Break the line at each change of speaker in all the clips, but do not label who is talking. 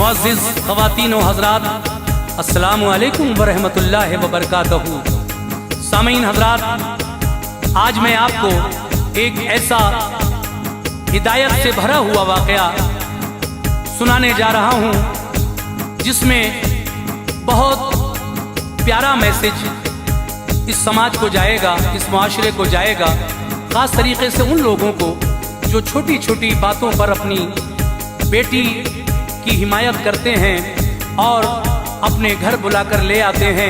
मुअज़्ज़िज़ ख़वातीन व हज़रात, अस्सलामु अलैकुम व रहमतुल्लाहि व बरकातहू। सामीन हज़रात, आज मैं आपको एक ऐसा हिदायत से भरा हुआ वाक़या सुनाने जा रहा हूँ जिसमें बहुत प्यारा मैसेज इस समाज को जाएगा, इस माशरे को जाएगा, ख़ास तरीके से उन लोगों को जो छोटी छोटी बातों पर अपनी बेटी की हिमायत करते हैं और अपने घर बुलाकर ले आते हैं।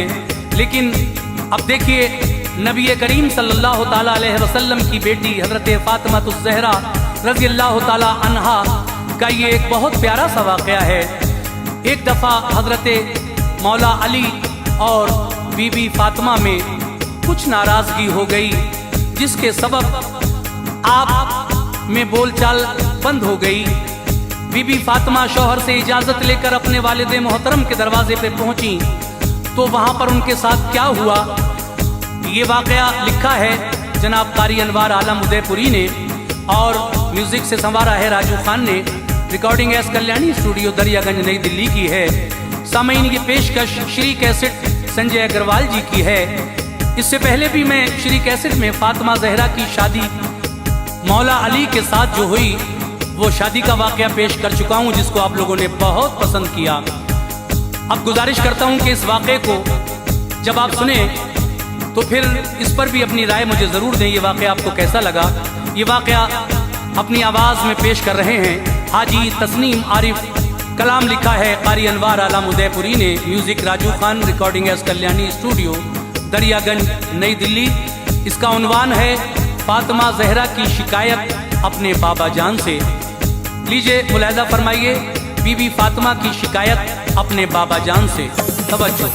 लेकिन अब देखिए, नबी करीम सल्लल्लाहु ताला अलैहि वसल्लम की बेटी हज़रत फ़ातिमा ज़हरा रज़ी अल्लाह ताला अन्हा का ये एक बहुत प्यारा सा वाक़या है। एक दफ़ा हज़रत मौला अली और बीबी फ़ातिमा में कुछ नाराज़गी हो गई, जिसके सबब आप में बोलचाल बंद हो गई। बीबी फ़ातिमा शौहर से इजाज़त लेकर अपने वालिद मोहतरम के दरवाजे पे पहुंची तो वहां पर उनके साथ क्या हुआ, ये वाक़या लिखा है जनाब कारी अनवार आलम उदयपुरी ने और म्यूज़िक से संवारा है राजू खान ने। Recording S Kalyani studio Daryaganj नई दिल्ली की है। सामीन, ये पेशकश श्री कैसेट संजय अग्रवाल जी की है। इससे पहले भी मैं श्री कैसेट में फ़ातिमा ज़हरा की शादी मौला अली के साथ जो हुई वो शादी का वाक़या पेश कर चुका हूँ, जिसको आप लोगों ने बहुत पसंद किया। अब गुजारिश करता हूँ कि इस वाक़े को जब आप सुने तो फिर इस पर भी अपनी राय मुझे ज़रूर दें। ये वाक़या आपको कैसा लगा? ये वाक़या अपनी आवाज़ में पेश कर रहे हैं हाजी तस्नीम आरिफ। कलाम लिखा है कारी अनवार आलम उदयपुरी ने, music Raju Khan, recording S Kalyani studio Daryaganj नई दिल्ली। इसका उन्वान है फ़ातिमा ज़हरा की शिकायत अपने बाबा जान से। लीजिए मुलाहिज़ा फरमाइए, बीबी फ़ातिमा की शिकायत अपने बाबा जान से। तवज्जो।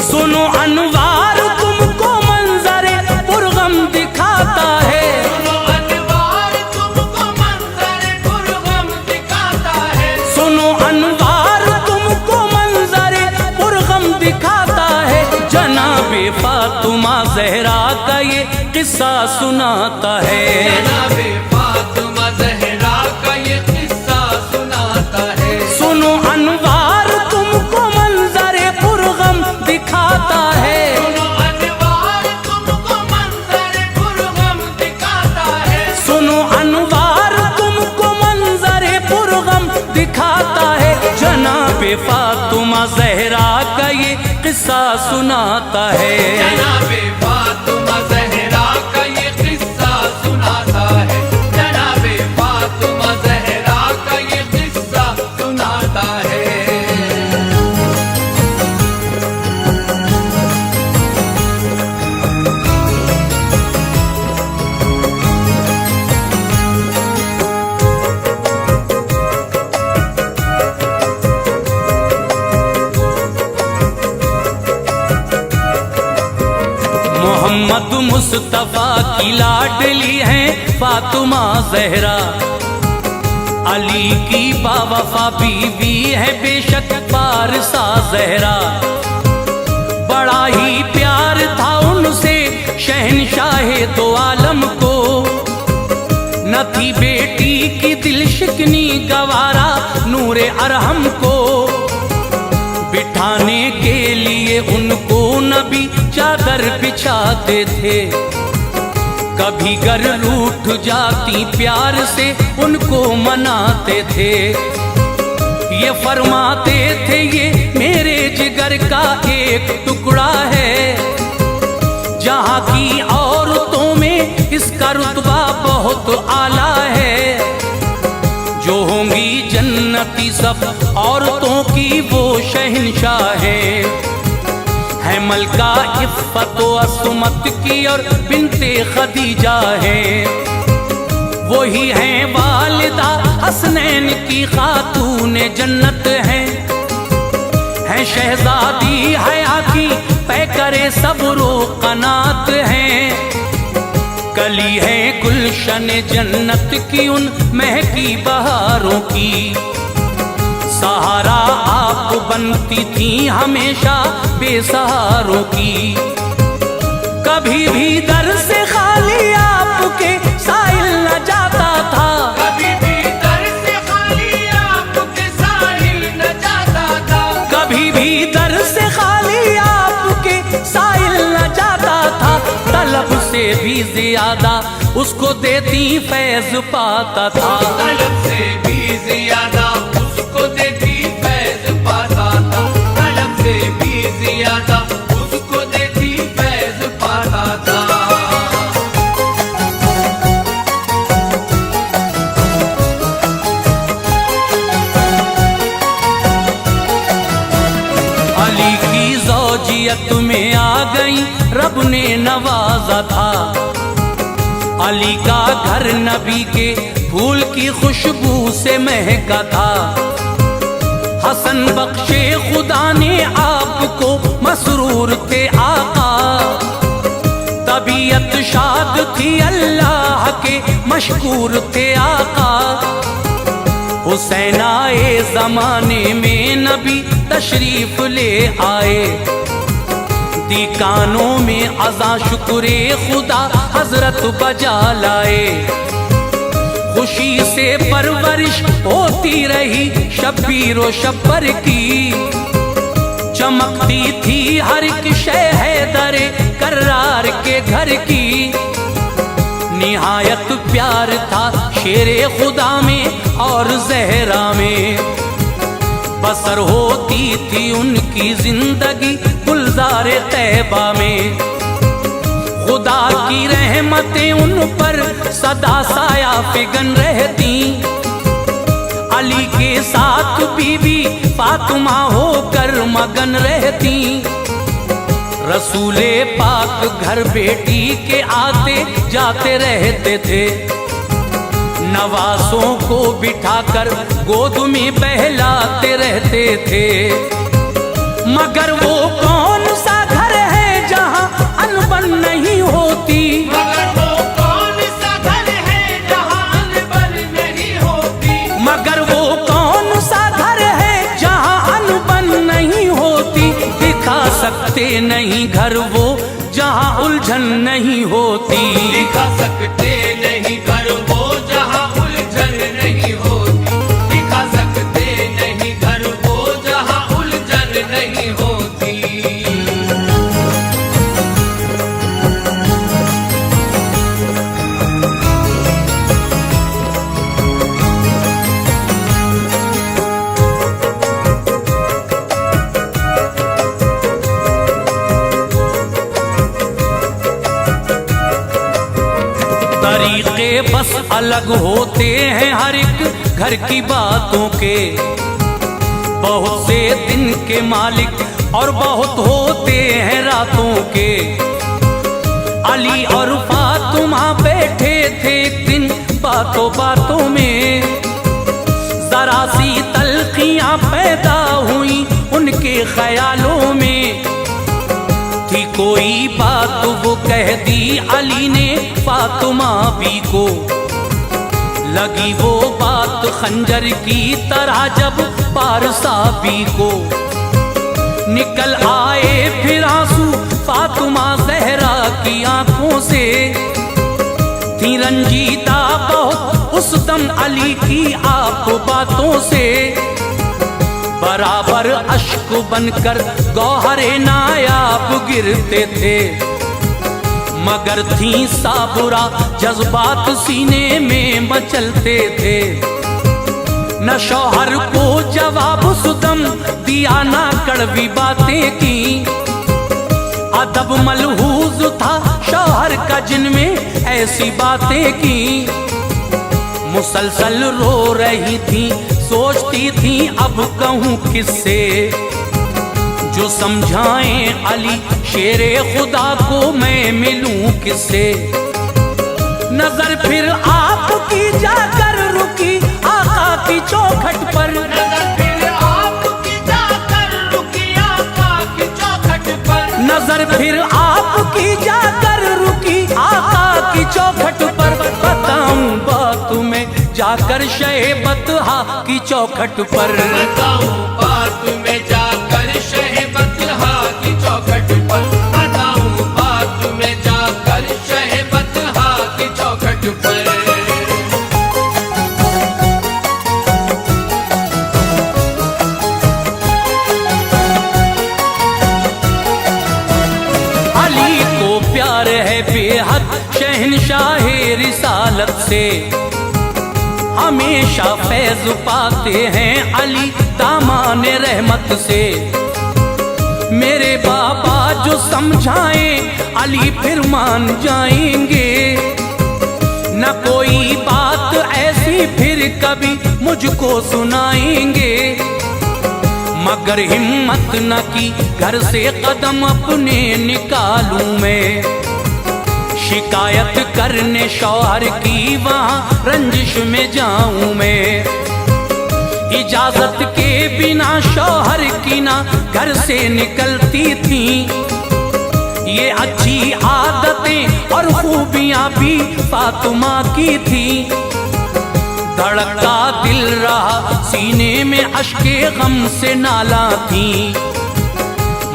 सुनो अनवार तुमको मंजरे पुरगम दिखाता है, सुनो अनवार तुमको मंजरे पुरगम दिखाता है, सुनो अनवार तुमको मंजरे पुरगम दिखाता है। जनाबे फ़ातिमा ज़हरा का ये किस्सा सुनाता है, जनाबे फ़ातिमा ज़हरा का ये किस्सा सुनाता है। सुनो अनवार तुमको मंजरे पुरगम दिखाता है, सुनो अनवार तुमको मंजरे पुरगम दिखाता है, सुनो अनवार तुमको मंजरे पुरगम दिखाता है। जनाबे फ़ातिमा ज़हरा का ये किस्सा सुनाता है, जनाबे फ़ातिमा ज़हरा का ये किस्सा सुनाता है, जनाबे फ़ातिमा ज़हरा का ये किस्सा सुनाता है। मोहम्मद मुस्तफ़ा की लाडली है फ़ातिमा ज़हरा, अली की बावफ़ा बीवी है बेशक पारसा ज़हरा। बड़ा ही प्यार था उनसे शहनशाहे दो आलम को, न थी बेटी की दिल शिकनी गवारा नूरे अरहम को। बिठाने के लिए उनको नबी चादर बिछाते थे, कभी गर रूठ जाती प्यार से उनको मनाते थे। ये फरमाते थे ये मेरे जिगर का एक टुकड़ा है, जहाँ की औरतों में इसका रुतबा बहुत आला है। जो होंगी जन्नती सब औरतों की वो शहंशाह है मलका इफ़्फ़त व असमत की और बिन्ते खदीजा है। वही हैं वालिदा हसनैन की खातून जन्नत हैं शहजादी हया की पैकरे सब्रो कनात हैं। कली है गुलशन जन्नत की उन महकी बहारों की, सहारा आप बनती थी हमेशा बेसहारों की। कभी भी दर से खाली आपके साइल न जाता था,
कभी भी दर से खाली आपके साहिल न जाता था,
कभी भी दर से खाली आपके साइल न जाता था। तलब से भी ज्यादा उसको देती फैज पाता था,
तलब से भी ज्यादा उसको देती फैज पाता था, तलब से भी ज्यादा उसको देती फैज पाता था।
अली की ज़ौजियत में आ गई रब ने नवाजा था। अली का घर नबी के फूल की खुशबू से महका था। हसन बख्शे खुदा ने आपको मसरूर थे आका, तबीयत शाद थी अल्लाह के मशकूर थे आका। हुसैन आए जमाने में नबी तशरीफ ले आए, दी कानों में अज़ा शुक्रे खुदा हजरत बजा लाए। खुशी से परवरिश होती रही शब्बीर व शब्बर की, चमकती थी हर एक शय हैदरे कर्रार के घर की। निहायत प्यार था शेरे खुदा में और जहरा में, बसर होती थी उनकी जिंदगी गुलजार तैबा में। खुदा की रहमतें उन पर सदा साया फिगन रहती, अली के साथ बीबी फातिमा होकर मगन रहती। रसूले पाक घर बेटी के आते जाते रहते थे, नवासों को बिठाकर गोद में बहलाते रहते थे। मगर वो कौन सा घर है जहाँ अनबन नहीं होती,
मगर वो कौन सा घर है जहाँ अनबन नहीं होती,
मगर वो कौन सा घर है जहाँ अनबन नहीं होती। दिखा सकते नहीं घर वो जहाँ उलझन नहीं होती,
दिखा सकते नहीं घर वो जहाँ उलझन नहीं होती, दिखा सकते नहीं घर वो जहाँ उलझन नहीं होती।
तरीके बस अलग होते हैं हर एक घर की बातों के। बहुत से दिन के मालिक और बहुत होते हैं रातों के। अली और फातिमा बैठे थे एक दिन बातों बातों में, जरा सी तल्खियां पैदा हुई उनके ख्यालों में। थी कोई बात वो कह दी अली ने फातिमा भी को, लगी वो बात खंजर की तरह जब पारसा भी को। निकल आए फिर आंसू फातिमा ज़हरा की आंखों से, थी रंजीदा बहुत उस दम अली की आप बातों से। बराबर अश्क बनकर गौहरे नायाब गिरते थे, मगर थी साबुरा जज्बात सीने में मचलते थे। न शौहर को जवाब सुदम दिया ना कड़वी बातें की, अदब मलहूज था शौहर का जिनमें ऐसी बातें की। मुसलसल रो रही थी सोचती थी अब कहूँ किससे, जो समझाएं अली शेरे खुदा को मैं मिलूं किससे। नजर फिर आपकी जाकर रुकी आका की चौखट पर,
नजर फिर आपकी जाकर रुकी आका की चौखट पर,
नजर फिर आपकी जाकर रुकी आका की चौखट पर। बताऊं बात में जाकर शहबतहा की चौखट पर,
बताऊं बात में जाकर शहबतहा की चौखट पर, बताऊं बात में
रिसालत से हमेशा फैज पाते हैं अली दामान रहमत से। मेरे बाबा जो समझाए अली फिर मान जाएंगे, न कोई बात ऐसी फिर कभी मुझको सुनाएंगे। मगर हिम्मत न की घर से कदम अपने निकालूं मैं, शिकायत करने शौहर की वहां रंजिश में जाऊं मैं। इजाजत के बिना शौहर की ना घर से निकलती थी, ये अच्छी आदतें और खूबियां भी फातिमा की थी। धड़कता दिल रहा सीने में अश्के गम से नाला थी,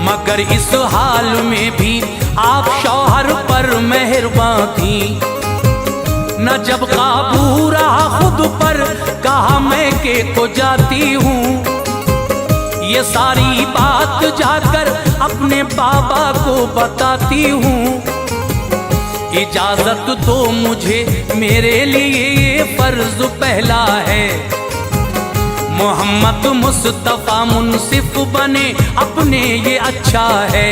मगर इस हाल में भी आप शौहर पर मेहरबान थी। न जब काबू रहा खुद पर कहा मैं के को जाती हूँ, ये सारी बात जाकर अपने बाबा को बताती हूँ। इजाजत दो मुझे मेरे लिए ये फर्ज पहला है, मोहम्मद मुस्तफा मुनसिफ बने अपने ये अच्छा है।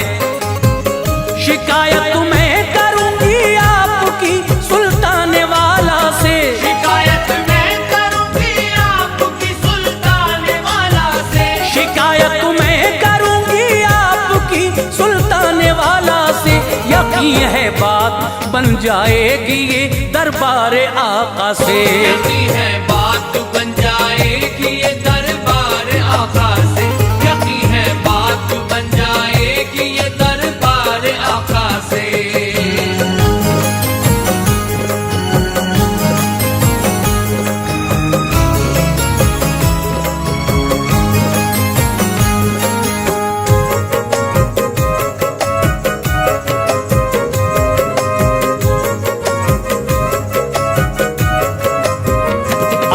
शिकायत मैं करूंगी आपकी सुल्तान वाला से,
शिकायत मैं करूंगी आपकी सुल्तान वाला से,
शिकायत मैं करूंगी आपकी सुल्तान वाला से। यकीन है बात बन जाएगी ये दरबार आका से,
यकीन है बात बन जाएगी ये दरबार आका से, यकीन है बात बन जाएगी ये दरबार आका से।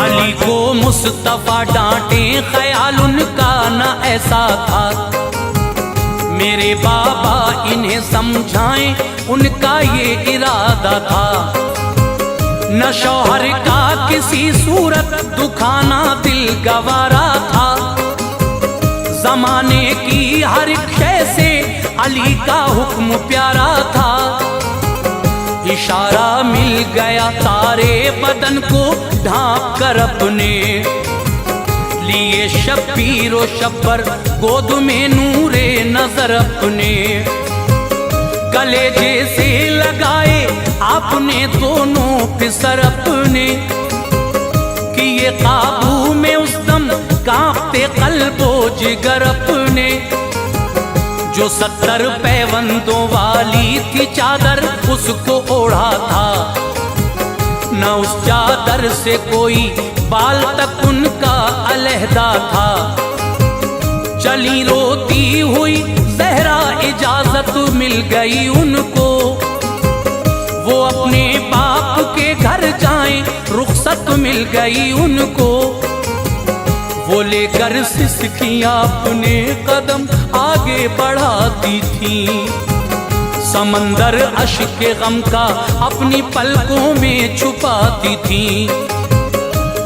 अली को मुस्तफा डांटे ख्याल उनका न ऐसा था, मेरे बाबा इन्हें समझाएं उनका ये इरादा था। न शौहर का किसी सूरत दुखाना दिल गवारा था, जमाने की हर एक शय से अली का हुक्म प्यारा था। इशारा मिल गया सारे बदन को ढांप कर अपने लिए, शब्बीर व शब्बर गोद में नूरे नजर अपने कलेजे से लगाए आपने दोनों पिसर अपने, कि ये काबू में उस दम कांपते कल्बो जिगर अपने। जो 70 पैबंदों वाली थी चादर उसको ओढ़ा था, न उस चादर से कोई बाल तक उनका अलहदा था। चली रोती हुई जहरा इजाजत मिल गई उनको, वो अपने बाप के घर जाएं रुखसत मिल गई उनको। वो लेकर सिसकियां अपने कदम आगे बढ़ाती थी, समंदर अश्क गम का अपनी पलकों में छुपाती थी।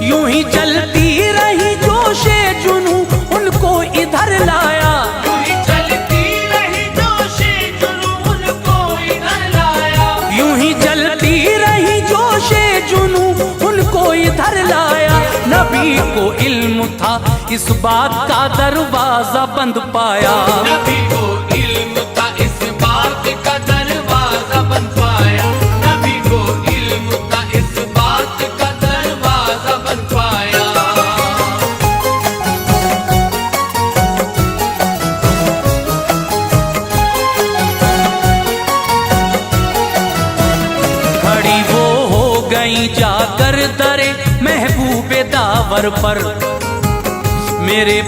यूं ही चलती रही जोशे जुनू उनको इधर लाया,
यूं ही चलती रही जोशे जुनू उनको इधर लाया,
यूं ही चलती रही जोशे जुनू उनको इधर लाया। नबी को इल्म था इस बात का दरवाजा बंद पाया,
नबी को इल्म था इस बात का दरवाजा बंद पाया, नबी को इल्म था इस बात का दरवाजा बंद पाया।
खड़ी वो हो गई जाकर दरे महबूबे दावर पर। मेरे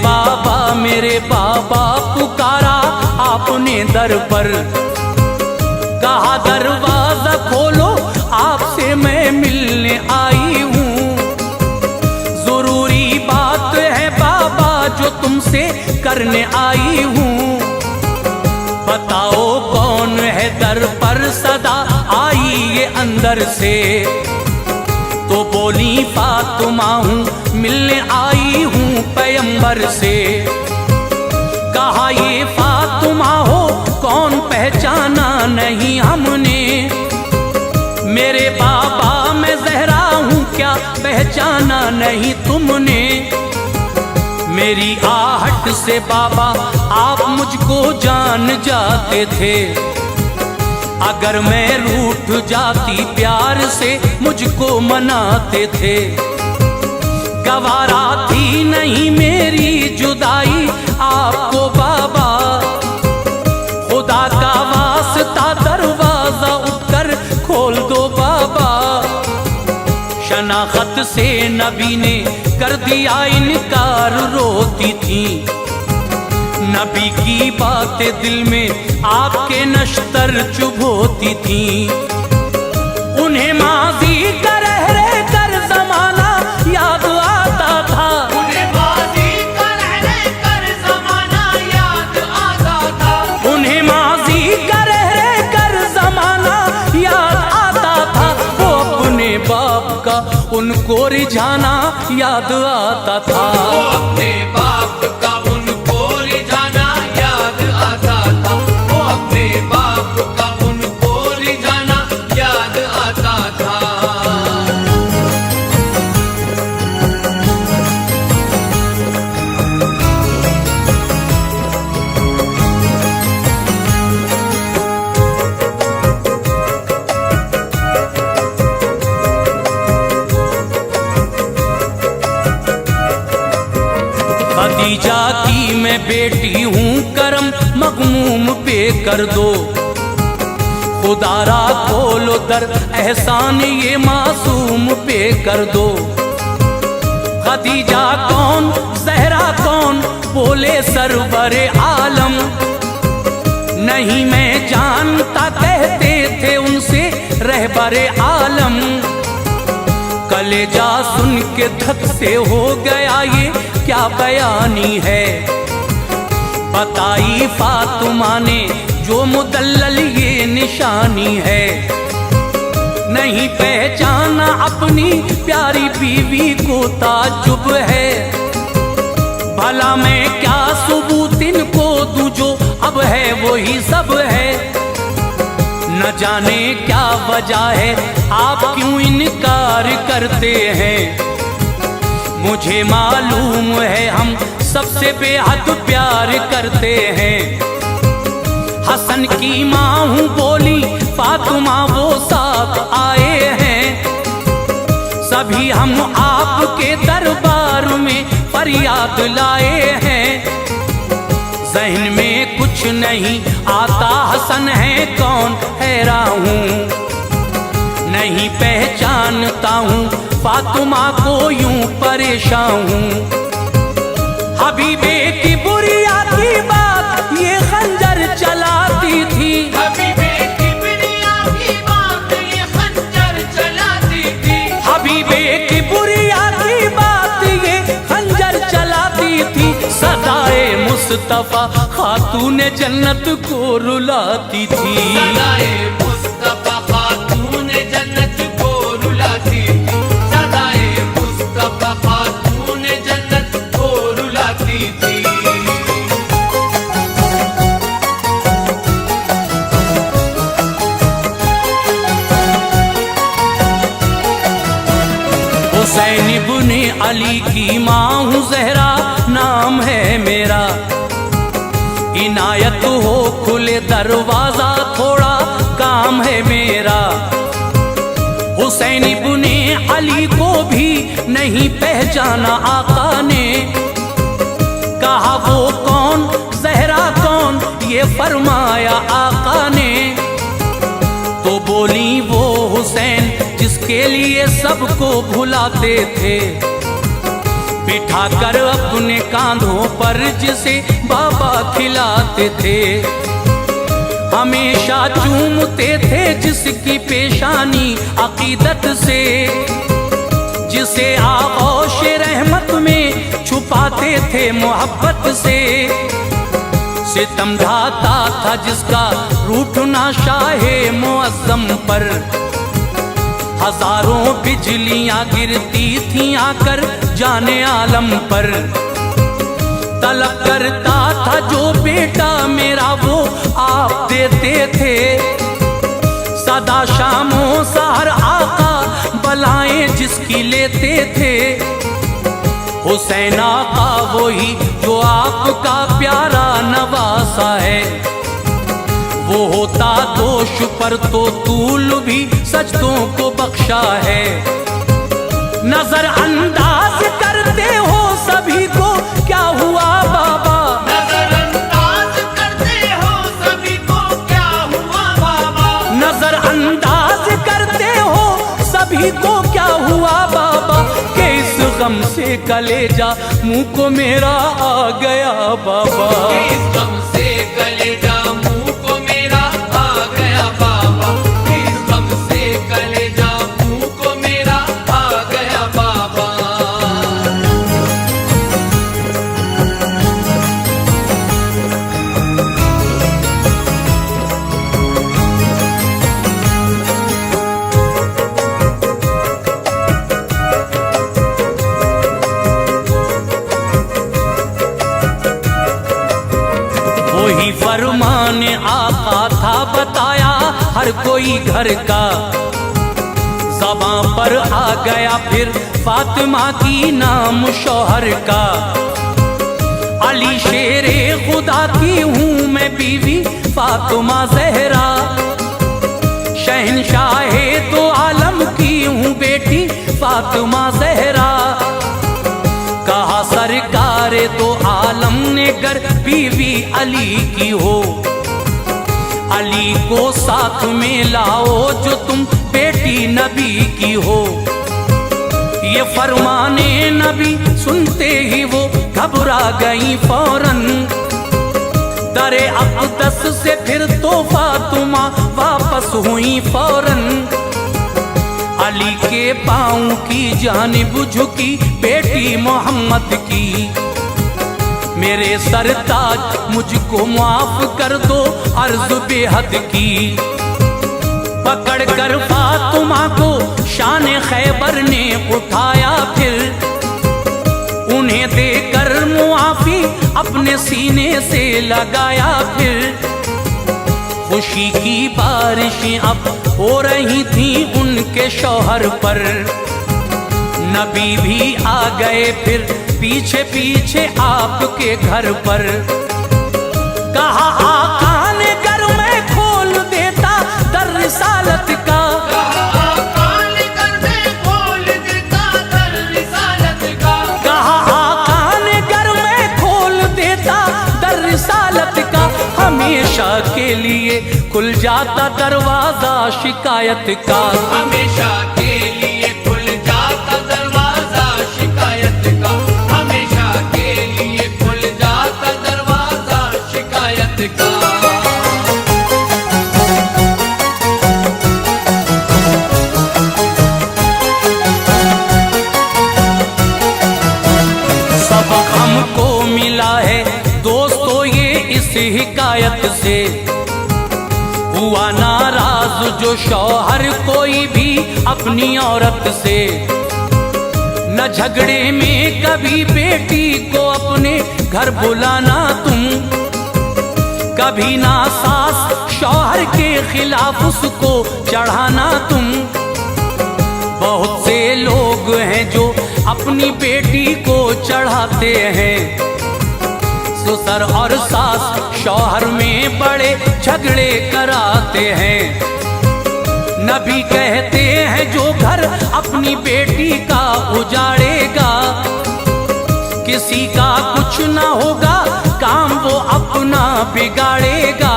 बाबा पुकारा आपने दर पर, कहा दरवाजा खोलो आपसे मैं मिलने आई हूँ। जरूरी बात है बाबा जो तुमसे करने आई हूँ। बताओ कौन है दर पर सदा आई आई ये अंदर से। तो बोली फातिमा हूँ मिलने आई हूँ पैगंबर से। कहा ये फातिमा हो कौन पहचाना नहीं हमने। मेरे बाबा मैं ज़हरा हूँ क्या पहचाना नहीं तुमने। मेरी आहट से बाबा आप मुझको जान जाते थे। अगर मैं रूठ जाती प्यार से मुझको मनाते थे। गवारा थी नहीं मेरी जुदाई आपको बाबा। खुदा का वास्ता दरवाजा उठकर खोल दो बाबा। शनाख्त से नबी ने कर दिया इनकार रोती थी। नबी की बातें दिल में आपके नश्तर चुभोती थी। उन्हें माजी का रह रह कर जमाना याद आता था।
उन्हें माजी का रह रह कर जमाना याद आता था।
उन्हें माजी का रह रह कर जमाना याद आता था। वो अपने बाप का उनको रिझाना याद आता था।
वो अपने बाप का उनको रिझाना याद आता था। वो अपने बाप का उनको रिझाना याद आता था।
खदीजा की मैं बेटी हूँ करम मगमूम पे कर दो। खुदारा खोलो दर एहसान ये मासूम पे कर दो। खदीजा कौन ज़हरा कौन बोले सरवरे आलम। नहीं मैं जानता कहते थे उनसे रहबरे आलम। कलेजा सुन के धक से हो गया ये क्या बयानी है। बताई फातिमा ने जो मुदल्लल ये निशानी है। नहीं पहचाना अपनी प्यारी बीवी को ताजुब है। भला मैं क्या सबूत इनको दूं जो अब है वही सब है। न जाने क्या वजह है आप क्यों इनकार करते हैं। मुझे मालूम है हम सबसे बेहद प्यार करते हैं। हसन की माँ हूँ बोली फातिमा वो साथ आए हैं। सभी हम आपके दरबार में फरियाद लाए हैं। ज़हन में कुछ नहीं आता हसन है कौन हैरान हूँ। नहीं पहचानता हूँ फातिमा को यूं परेशान हूँ। हबीबे की बुरिया की बात ये खंजर चलाती थी।
हबीबे की बुरिया की बात ये खंजर चलाती थी।
हबीबे की बुरिया की बात ये खंजर चलाती थी। सदाए मुस्तफा खातून जन्नत को रुलाती थी।
सदाए मुस्तफा खातून जन्नत को रुलाती थी। सदाए मुस्तफा खातून जन्नत को रुलाती थी।
हुसैन इब्ने अली की माँ हूँ ज़हरा नाम है मेरा। इनायत हो खुले दरवाजा थोड़ा काम है मेरा। हुसैन इब्ने अली को भी नहीं पहचाना आका ने। कहा वो कौन ज़हरा कौन ये फरमाया आका ने। तो बोली वो हुसैन जिसके लिए सबको भुलाते थे। बिठाकर अपने कांधों पर जिसे बाबा खिलाते थे। हमेशा चूमते थे जिसकी पेशानी अकीदत से। जिसे आगोश रहमत में छुपाते थे मोहब्बत से। सितम ढाता था जिसका रूठना शाहे मुअज़्ज़म पर। हजारों बिजलियां गिरती थीं आकर जाने आलम पर। तलब करता था जो बेटा मेरा वो आप देते थे, सदा शामों सहर आका बलाएं जिसकी लेते थे। हुसैन आका वही जो आपका प्यारा नवासा है, वो होता दोष पर तो तूल भी सजदों को बख्शा है। नजर अंदाज करते हो सभी को क्या हुआ बाबा,
नजरअंदाज करते हो सभी को क्या हुआ बाबा,
नजर अंदाज करते हो सभी को क्या हुआ बाबा, कि इस गम से कलेजा मुंह को मेरा आ गया बाबा।
इस गम से कलेजा मुंह को मेरा आ गया बाबा, इस गम से कलेजा मुंह को मेरा आ गया बाबा।
वही फरमान आका था बताया हर कोई घर का, ज़बां पर आ गया फिर फातिमा की नाम शौहर का। अली शेरे खुदा की हूँ मैं बीवी फातिमा ज़हरा, शहंशाहे तो आलम की हूँ बेटी फातिमा ज़हरा। कहा सरकार तो आलम ने गर बीवी अली की हो, अली को साथ में लाओ जो तुम बेटी नबी की हो। ये फरमाने नबी सुनते ही वो घबरा गई फौरन, दरे अक़दस से फिर तो फातिमा वापस हुई फौरन। अली के पाँव की जानिब झुकी बेटी मोहम्मद की, मेरे सरताज मुझको माफ कर दो अर्ज बेहद की। पकड़ कर फातिमा को शान खैबर ने उठाया फिर, उन्हें देकर मुआफी अपने सीने से लगाया फिर। खुशी की बारिशें अब हो रही थी उनके शौहर पर, नबी भी आ गए फिर पीछे पीछे आपके घर पर। कहा आका ने घर में खोल देता दर रिसालत का,
आका ने घर में खोल देता दर रिसालत का,
कहा आका ने घर में खोल देता दर रिसालत का। हमेशा के लिए खुल जाता दरवाजा शिकायत का,
हमेशा के लिए खुल जाता दरवाजा शिकायत का, हमेशा के लिए खुल जाता दरवाजा शिकायत का।
सबक हमको मिला है दोस्तों ये इस हिकायत से, हुआ नाराज जो शौहर कोई भी अपनी औरत से। न झगड़े में कभी बेटी को अपने घर बुलाना तुम, कभी ना सास शौहर के खिलाफ उसको चढ़ाना तुम। बहुत से लोग हैं जो अपनी बेटी को चढ़ाते हैं, ससुर और सास शौहर में बड़े झगड़े कराते हैं। नबी कहते हैं जो घर अपनी बेटी का उजाड़ेगा, किसी का कुछ ना होगा काम वो अपना बिगाड़ेगा।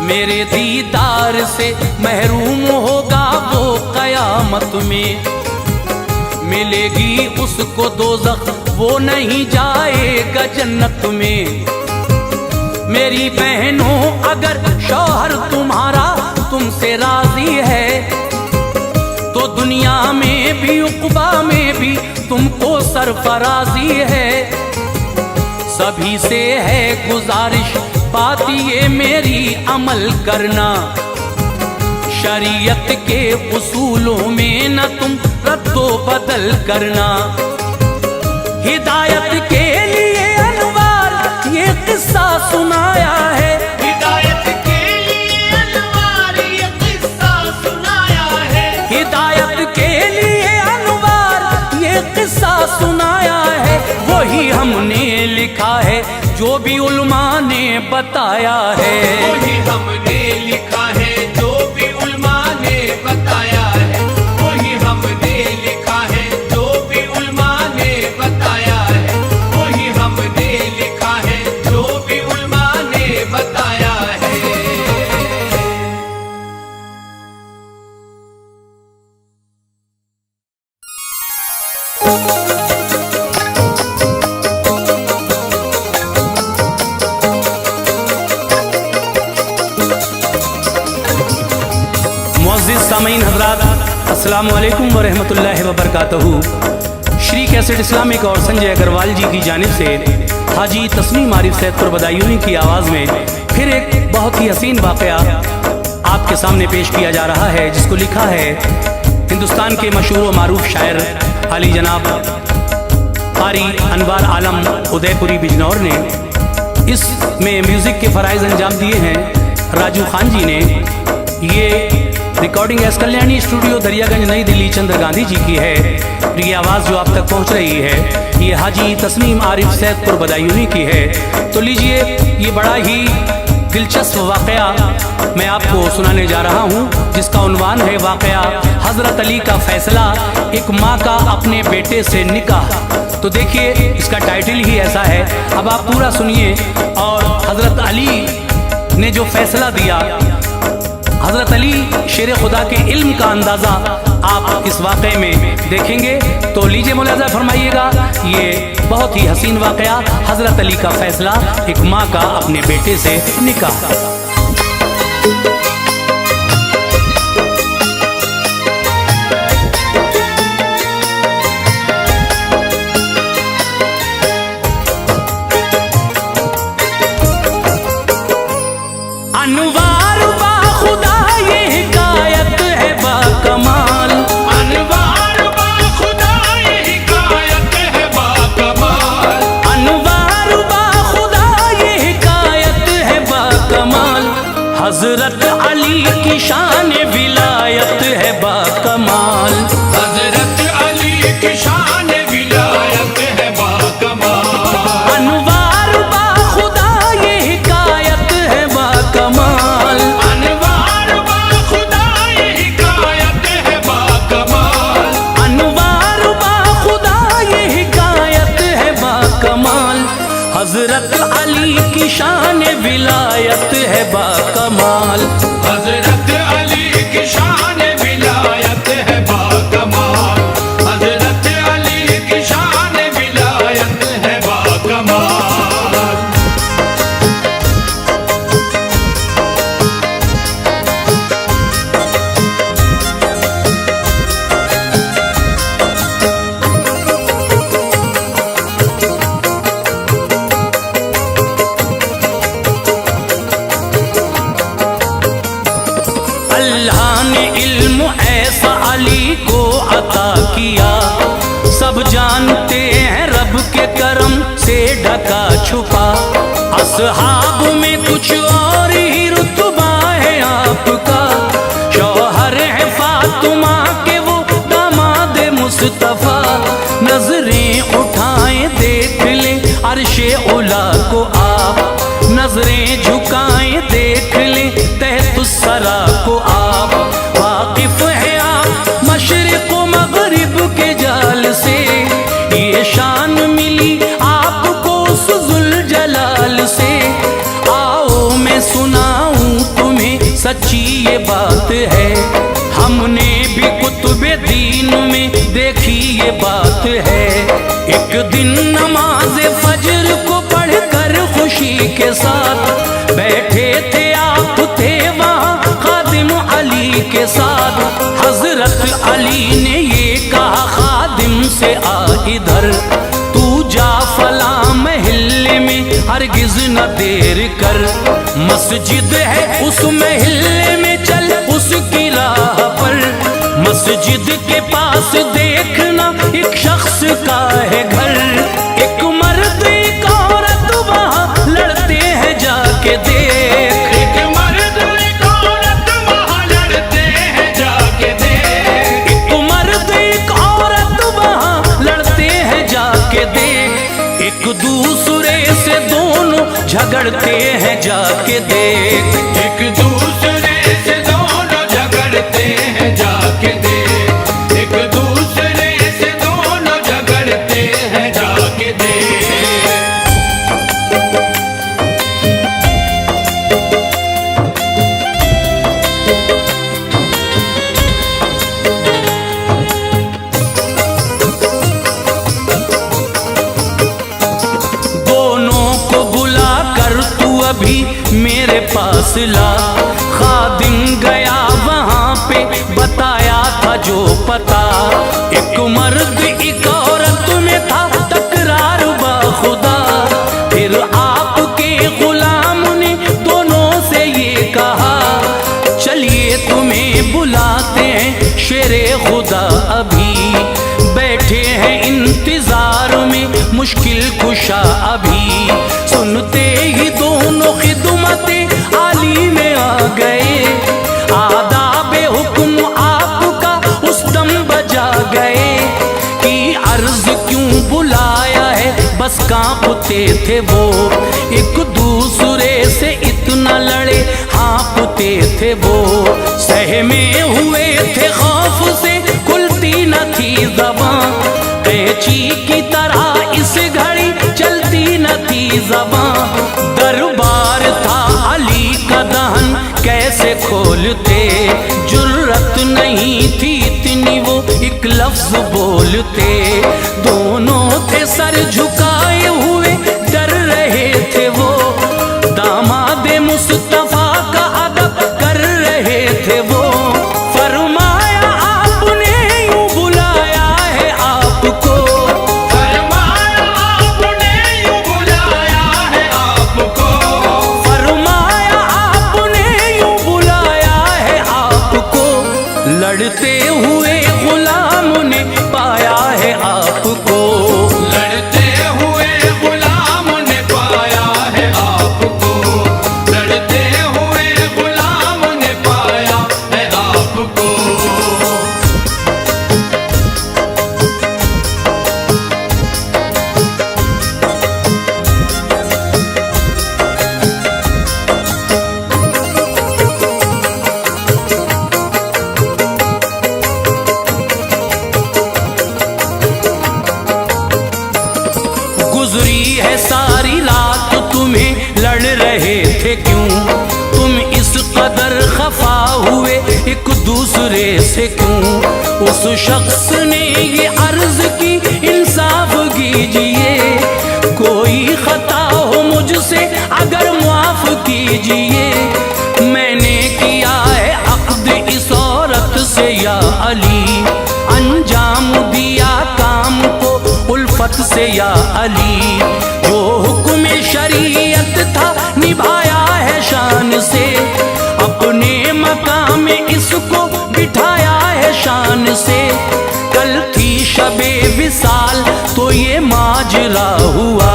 मेरे दीदार से महरूम होगा वो कयामत में, मिलेगी उसको दोज़ख वो नहीं जाएगा जन्नत में। मेरी बहनों अगर शौहर तुम्हारा तुमसे राजी है, तो दुनिया में भी उक़बा में भी तुमको सरफराजी है। सभी से है गुजारिश बात ये मेरी अमल करना, शरीयत के उसूलों में न तुम रद्दो बदल करना। हिदायत के लिए अनवार ये किस्सा सुनाया है,
हिदायत के लिए अनवार ये किस्सा सुनाया है,
हिदायत के लिए अनवार ये किस्सा सुनाया है। वही हमने लिखा है जो भी उलमा ने बताया है,
वही हमने लिखा है जो भी उलमा ने बताया है, वही हमने लिखा है जो भी उलमा ने बताया है, वही हमने लिखा है जो भी उलमा ने बताया है।
मुअज़्ज़िज़ सामीन हज़रात, अस्सलामु अलैकुम व रहमतुल्लाहि व बरकातहू। श्री कैसेट इस्लामिक और संजय अग्रवाल जी की जानिब से हाजी तस्नीम आरिफ सैदपुर बदायूनी की आवाज़ में फिर एक बहुत ही हसीन वाक़या आपके सामने पेश किया जा रहा है, जिसको लिखा है हिंदुस्तान के मशहूर व मारूफ शायर आली जनाब क़ारी अनवार आलम उदयपुरी बिजनौर ने। इसमें म्यूज़िक के फ़राइज़ अंजाम दिए हैं राजू खान जी ने। ये recording S Kalyani studio Daryaganj नई दिल्ली चंद्र गांधी जी की है। ये आवाज़ जो आप तक पहुंच रही है ये हाजी तस्नीम आरिफ सैदपुर बदायूनी की है। तो लीजिए, ये बड़ा ही दिलचस्प वाक़या मैं आपको सुनाने जा रहा हूँ, जिसका उन्वान है वाक़या हज़रत अली का फ़ैसला, एक माँ का अपने बेटे से निकाह। तो देखिए, इसका टाइटल ही ऐसा है। अब आप पूरा सुनिए और हज़रत अली ने जो फ़ैसला दिया, हज़रत अली शेर खुदा के इल्म का अंदाज़ा आप इस वाक़े में देखेंगे। तो लीजिए मुलाज़ा फरमाइएगा, ये बहुत ही हसीन वाक़या हज़रत अली का फ़ैसला, एक माँ का अपने बेटे से निकाह। अनवार बा खुदा ये हिकायत है बा कमाल,
अनवार बा खुदा ये हिकायत है बा कमाल,
अनवार बा खुदा ये हिकायत है बा कमाल। हजरत अली की शान विलायत है बा कमाल,
हजरत अली की शान विलायत है बा कमाल,
अनवार बा खुदा ये हिकायत है बा कमाल,
अनवार बा खुदा ये हिकायत है बा कमाल,
अनवार बा खुदा ये हिकायत है बा कमाल। हजरत अली की शान विलायत है बा कमाल,
हजरत अली की शान विलायत है बा कमाल, हजरत अली की शान विलायत है बा कमाल।
अल्लाह ने इल्म ऐसा अली को अता किया, सब जानते हैं रब के करम से ढका छुपा। असहाब में कुछ और ही रुतबा है आपका, शौहर है फातिमा के वो दामाद मुस्तफा। नजरें उठाएं देख ले अर्शे उला को आप, नजरें झुकाएं देख ले तहतुस्सरा को आप। वाकिफ है आप मशरिक़ व मगरिब के जाल से, ये शान मिली आपको उस ज़ुल-जलाल से। आओ मैं सुनाऊं तुम्हें सच्ची ये बात है, हमने भी कुतुबे दीन में देखी ये बात है। एक दिन नमाज फजर को पढ़कर खुशी के साथ बैठे थे आप, थे वहाँ खादिम अली के साथ। हजरत अली ने ये कहा खादिम से, आ इधर तू जा फला महल्ले में हरगिज न देर कर। मस्जिद है उस महल्ले में चल उसकी मस्जिद के पास देखना एक शख्स का है घर, एक मर्द एक औरत वहाँ लड़ते हैं जाके देख।
एक मर्द एक औरत वहाँ लड़ते हैं जाके देख।
एक मर्द एक औरत वहाँ लड़ते हैं जाके देख। एक दूसरे से दोनों झगड़ते हैं जाके देख।
एक दूसरे से दोनों झगड़ते हैं जाके देख। एक दूसरे से दोनों झगड़ते हैं जाके देख।
दोनों को बुला कर तू अभी मेरे पास ला। खादिम गया वहाँ पे बताया था जो पता। एक मर्द एक औरत में था तकरार बाखुदा। फिर आपके गुलाम ने दोनों से ये कहा, चलिए तुम्हें बुलाते हैं शेरे खुदा अभी। बैठे हैं इंतजार में मुश्किल कुशा अभी। सुनते ही दोनों खिदमते आली में आ गए। आदाबे हुक्म आपका उस दम बजा गए कि अर्ज क्यों बुलाया है, बस कांपते थे वो। एक दूसरे से इतना लड़े हाँपते थे वो। सहमे हुए थे खौफ से खुलती न थी ज़बां। कैंची की तरह इस घड़ी चलती न थी ज़बां। दरबार था अली का दहन कैसे खोलते। जुर्रत नहीं थी इतनी वो एक लफ्ज बोलते। दोनों थे सर झुकाए हुए डर रहे थे वो। दामादे मुस्तफा का अदब कर रहे थे वो। फरमाया आपने यूं बुलाया है आपको।
फरमाया आपने यूं बुलाया है आपको।
फरमाया आपने यूं बुलाया है आपको। लड़ते हुए गुलाम ने पाया है आपको।
लड़ते हुए गुलाम ने पाया है आपको। लड़ते हुए गुलाम ने पाया है आपको।
गुजरी है सारी रात तुम्हें लड़ रहे थे क्यों। तुम इस कदर खफा हुए एक दूसरे से क्यों। उस शख्स ने ये अर्ज की इंसाफ कीजिए। कोई खता हो मुझसे अगर माफ कीजिए। मैंने किया है अक्द इस औरत से या अली। अंजाम दिया काम को उल्फत से या अली। जो हुक्म शरीयत था निभाया है शान से। अपने मकाम में इसको बिठाया है शान से। कल थी शबे विसाल तो ये माजरा हुआ।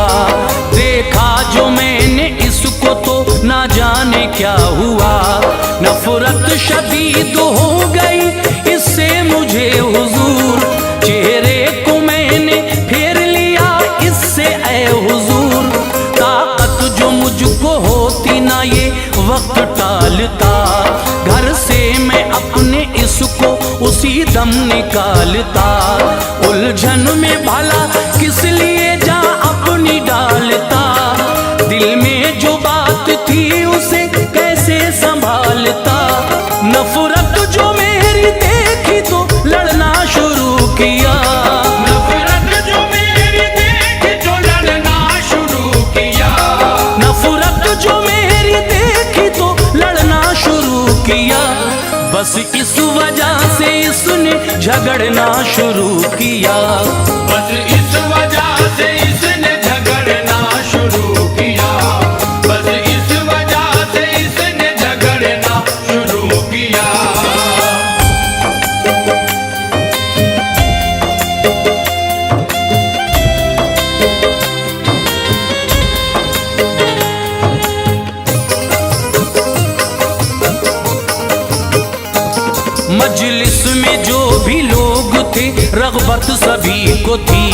देखा जो मैंने इसको तो ना जाने क्या हुआ। नफरत शदीद हो गई इससे मुझे हुजूर। चेहरे को मैंने फेर लिया इससे ऐ हुजूर। ताकत जो मुझको होती ना ये वक्त टालता। घर से मैं अपने इसको उसी दम निकालता। उलझन में भला किस लिए जा अपनी डालता। दिल में जो बात थी उसे कैसे संभालता। नफरत जो मेरी देखी तो लड़ना शुरू किया।
नफरत जो मेरी देखी तो लड़ना शुरू किया।
नफरत जो मेरी देखी तो लड़ना शुरू किया। बस इस वजह से इसने झगड़ना शुरू किया।
बस इस वजह से इसने झगड़ना शुरू किया। बस इस वजह से इसने झगड़ना शुरू किया।
जिसमें जो भी लोग थे रग़बत सभी को थी।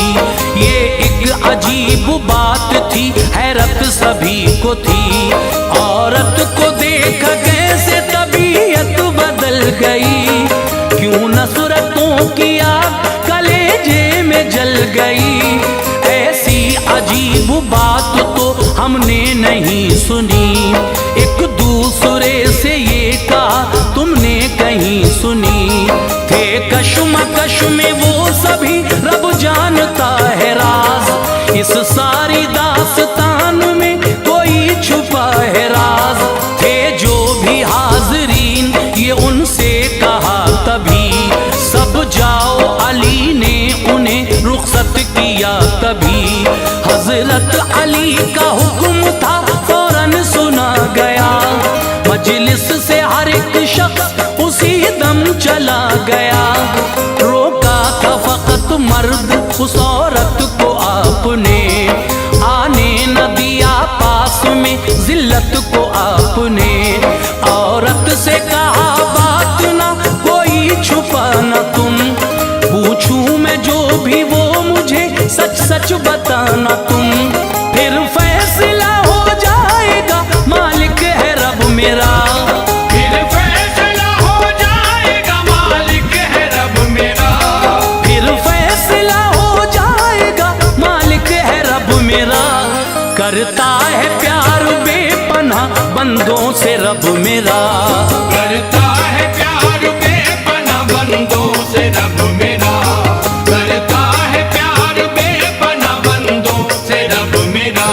ये एक अजीब बात थी, हैरत सभी को थी। औरत को देख कैसे तबीयत बदल गई, क्यों नफ़रतों की आग कलेजे में जल गई। ऐसी अजीब बात तो हमने नहीं सुनी, एक दूसरे से ये कहा तुमने कहीं सुनी। थे कश्मकश में वो सभी, रब जानता है राज। इस सारी दास्तान में कोई छुपा है राज। थे जो भी हाज़रीन ये उनसे कहा तभी, सब जाओ अली ने उन्हें रुखसत किया तभी। हजरत अली का हुक्म था फौरन सुना गया, मजलिस से हर एक शख्स उसी दम चला गया। रोका था फकत मर्द उस औरत को आपने, आने न दिया पास में जिल्लत को आपने। औरत से कहा बात ना कोई छुपा न तुम, पूछूं मैं जो भी वो मुझे सच सच बताना तुम। फिर फैसला हो जाएगा, मालिक है रब मेरा।
फिर फैसला हो जाएगा, मालिक है रब मेरा।
फिर फैसला हो जाएगा, मालिक है रब मेरा। करता है प्यार बेपनाह बंदों से रब मेरा।
करता है प्यार बेपनाह बंदों से रब मेरा। करता है प्यार बेपनाह बंदों से रब मेरा।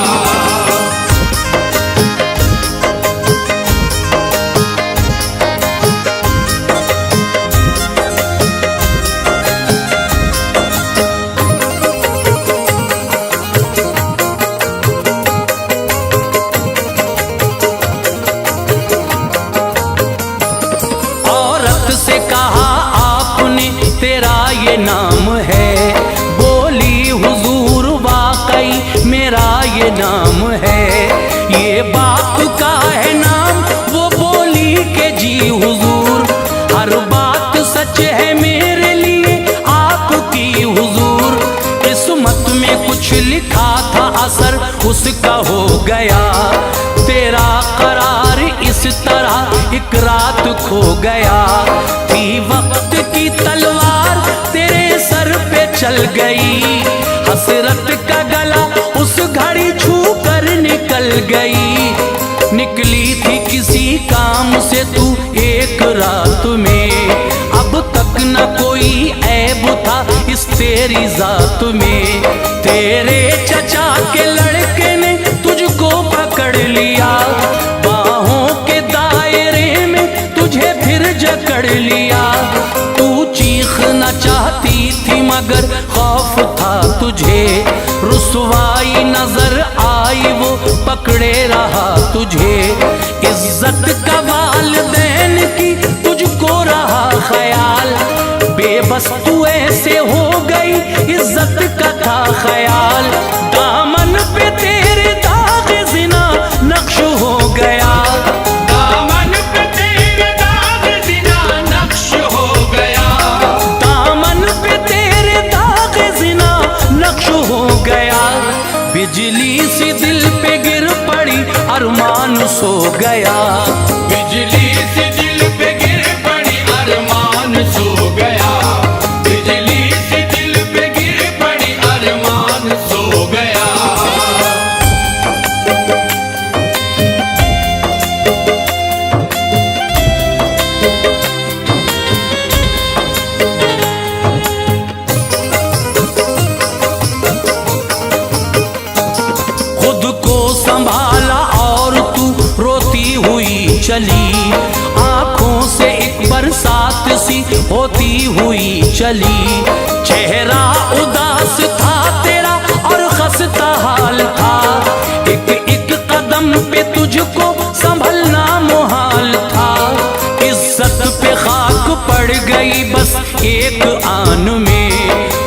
औरत से कहा आपने तेरा ये नाम है, बोली हुजूर वाकई मेरा ये नाम है। ये बाप का है नाम, वो बोली के जी हुजूर, हर बात सच है मेरे लिए आपकी हुजूर। किस्मत में कुछ लिखा था असर उसका हो गया, तेरा करार इस तरह एक रात खो गया। थी वक्त की तलवार तेरे सर पे चल गई, हसरत का गला उस घड़ी छू कर निकल गई। निकली थी किसी काम से तू एक रात में, अब तक न कोई ऐब था इस तेरी जात में। तेरे चचा के लड़के ने तुझको पकड़ लिया, बाहों के दायरे में तुझे फिर जकड़ लिया। तू चीखना चाहती थी मगर खौफ था तुझे, रुसवाई नजर आई वो पकड़े रहा तुझे। इज्जत का वालिदैन की तुझको रहा ख्याल, बेबस तू ऐसे हो गई इज्जत का था ख्याल। दामन पे तेरे दाग ज़िना नक्श हो गया,
दामन पे तेरे दाग ज़िना नक्श हो गया।
दामन पे तेरे दाग ज़िना नक्श हो गया। बिजली सी दिल पे गिर पड़ी अरमान सो गया,
बिजली से दिल पे गिर पड़ी अरमान सो गया। बिजली से दिल पे गिर पड़ी अरमान सो गया।
खुद को संभाला और तू रोती हुई चली, आंखों से एक बरसात सी होती हुई चली। चेहरा उदास था तेरा और खस्ता हाल था, एक एक कदम पे तुझको संभलना मुहाल था। इज्जत पे खाक पड़ गई बस एक आन में,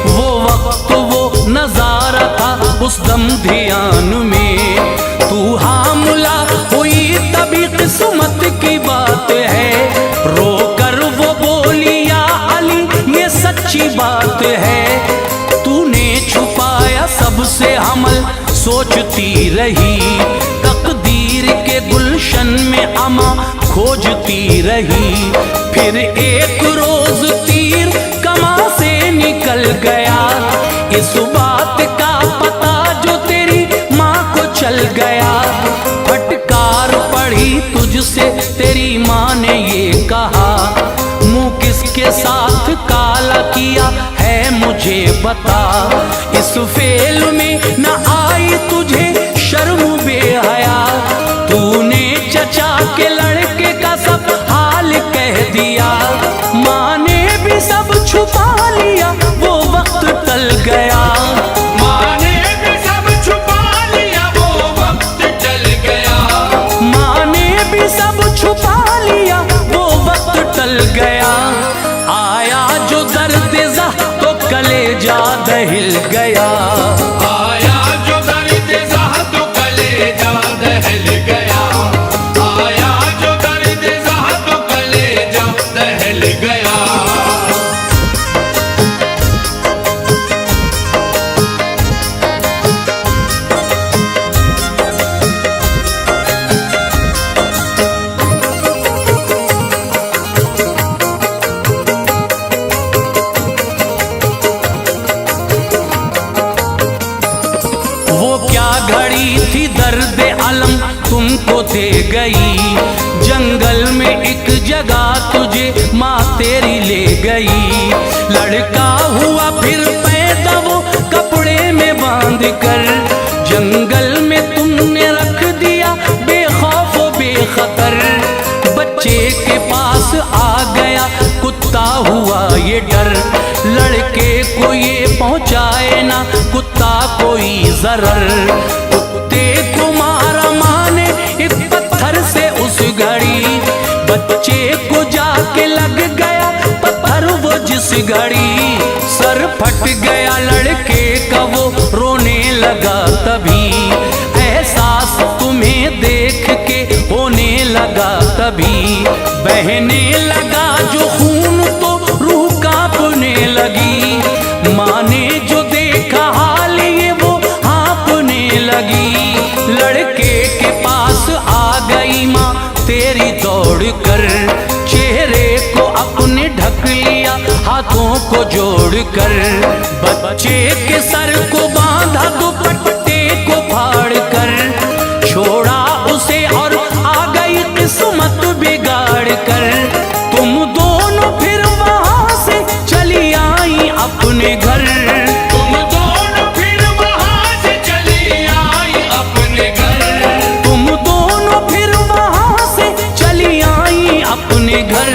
वो वक्त वो नजारा था उस दम ध्यान में। तू हामुला हुई तभी किस्मत की बात है, रो कर वो बोली या अली है। तूने छुपाया सबसे हमल सोचती रही, तकदीर के गुलशन में अमा खोजती रही। फिर एक रोज तीर कमा से निकल गया, इस बात का पता जो तेरी माँ को चल गया। फटकार पड़ी तुझसे तेरी माँ ने ये कहा, मुँह किसके साथ काला किया है मुझे बता। इस फेल में न आई तुझे शर्म बेहया, तूने चचा के लड़के का सब हाल कह दिया। माँ ने भी सब छुपा लिया, वो वक्त टल गया।
माँ ने भी सब छुपा लिया, वो वक्त टल गया।
माँ ने भी सब छुपा लिया, वो वक्त टल गया। आया जो दर्द ज़ह तो कलेजा दहिल गया।
आया जो दर्द ज़ह तो कलेजा दहल गया। आया जो दर्द ज़ह तो कलेजा दहल गया।
वो क्या घड़ी थी दर्द अलम तुमको दे गई, जंगल में एक जगह तुझे माँ तेरी ले गई। लड़का हुआ फिर पैदा वो कपड़े में बांध कर, जंगल में तुमने रख दिया बेखौफ बेखतर। बच्चे के पास आ गया कुत्ता हुआ ये डर, लड़के को ये पहुंचाए ना कुत्ता कोई जरर। कुत्ते को मारा माँ ने एक पत्थर से उस घड़ी, बच्चे को जाके लग गया पत्थर वो जिस घड़ी। सर फट गया लड़के का वो रोने लगा तभी, एहसास तुम्हें देख के होने लगा तभी। बहने लगा जो खून तो रूह कांपने लगी, माँ ने जो देखा हाल ये वो हाँपने लगी। लड़के के पास आ गई माँ तेरी दौड़ कर, चेहरे को अपने ढक लिया हाथों को जोड़ कर। बच्चे के सर को बांधा दुपट्टे को फाड़ कर, छोड़ा उसे और आ गई किस्मत बिगाड़ कर। तुम दोनों फिर वहां से चली आई अपने घर।
तुम दोनों फिर वहां से चली आई अपने घर।
तुम दोनों फिर वहां से चली आई अपने घर।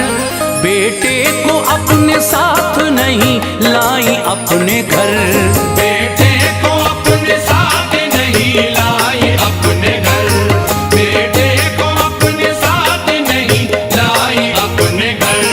बेटे को अपने साथ नहीं लाई अपने घर।
बेटे को अपने साथ नहीं लाई अपने घर। बेटे को अपने साथ नहीं लाई अपने घर।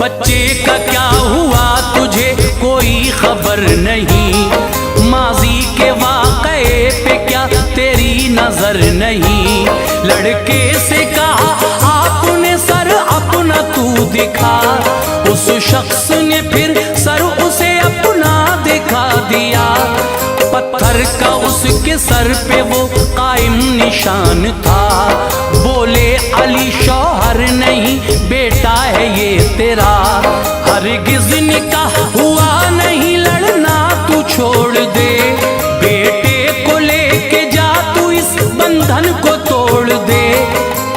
बच्चे का क्या हुआ तुझे कोई खबर नहीं, माजी के वाक़े पे क्या तेरी नजर नहीं। लड़के से कहा आपने सर अपना तू दिखा, उस शख्स ने फिर सर उसे अपना दिखा दिया। पत्थर का उसके सर पे वो कायम निशान था, बोले अली शौहर नहीं बेटा है ये तेरा। हरगिज़ निकाह हुआ नहीं लड़ना तू छोड़ दे, बेटे को लेके जा तू इस बंधन को तोड़ दे।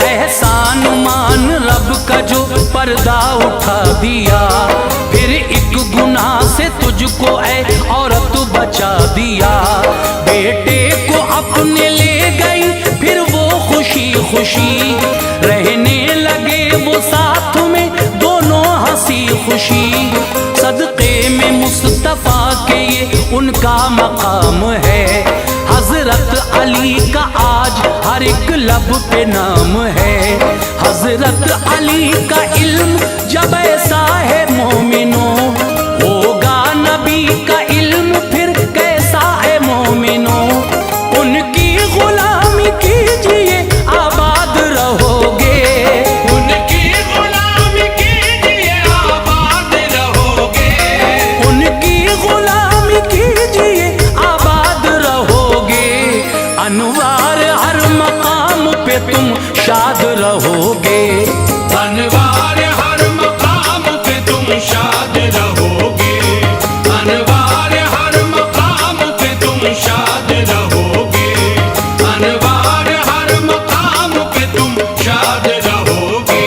एहसान मान रब का जो पर्दा उठा दिया, फिर एक गुनाह से तुझको ऐ औरत बचा दिया। बेटे को अपने ले गई फिर वो खुशी खुशी, रहने लगे वो साथ में दोनों हंसी खुशी। सदक़े में मुस्तफ़ा के ये उनका मकाम है, हजरत अली का आज हर एक लब पे नाम है। हजरत अली का इल्म जब ऐसा है मोमिनो, होगा शाद रहोगे।
अनवार हर मकाम पे तुम शाद रहोगे, अनवार हर मकाम पे तुम शाद रहोगे, अनवार हर मकाम पे तुम शाद रहोगे।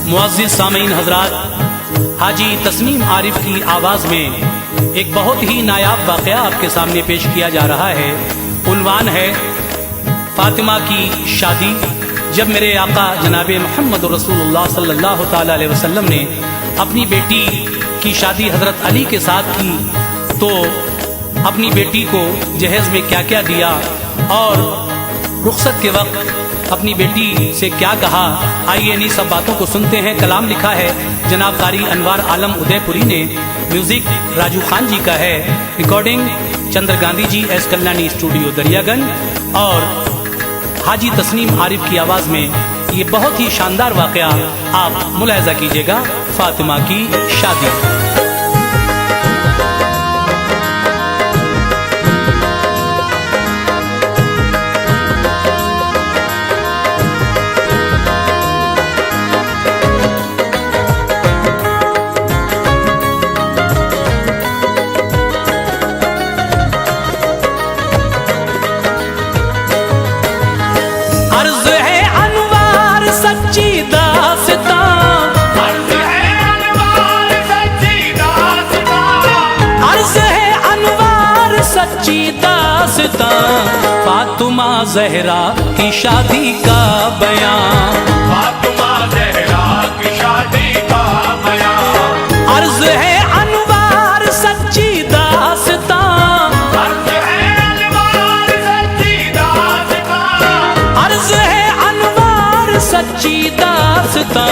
मुअज़्ज़िज़ सामीन हज़रात, हाजी तस्नीम आरिफ की आवाज़ में एक बहुत ही नायाब वाक़या आपके सामने पेश किया जा रहा है। उन्वान है फातिमा की शादी। जब मेरे आका जनाबे मोहम्मद रसूलुल्लाह सल्लल्लाहु ताला अलैहि वसल्लम ने अपनी बेटी की शादी हज़रत अली के साथ की, तो अपनी बेटी को जहेज़ में क्या क्या दिया और रुखसत के वक्त अपनी बेटी से क्या कहा, आइए इन्हीं सब बातों को सुनते हैं। कलाम लिखा है जनाब कारी अनवार आलम उदयपुरी ने, म्यूजिक राजू खान जी का है, recording Chandra Gandhi ji S Kalyani studio Daryaganj, और हाजी तस्नीम आरिफ की आवाज में ये बहुत ही शानदार वाकया आप मुलाहिजा कीजिएगा। फातिमा की शादी। फातिमा ज़हरा की शादी का बयान,
फातिमा ज़हरा की शादी का बयान,
अर्ज़ है अनवार सच्ची दास्तां,
अर्ज़ है अनवार सच्ची दास्तां,
अर्ज़ है अनवार सच्ची दास्तां,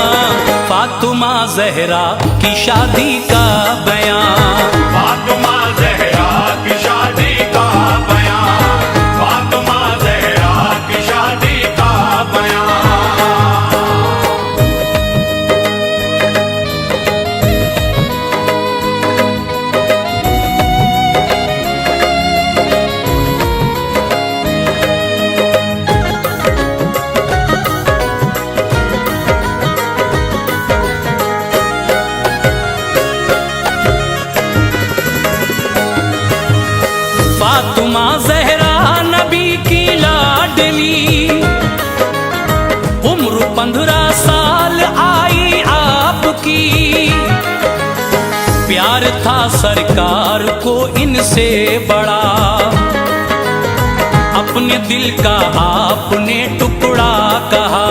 फातिमा ज़हरा की शादी का बयान,
फातिमा ज़हरा की शादी का बयान, फातिमा ज़हरा की शादी का बयान।
फातिमा ज़हरा नबी की लाडली, उम्र 15 साल आई आपकी, प्यार था सरकार को इनसे बड़ा, अपने दिल का आपने टुकड़ा कहा,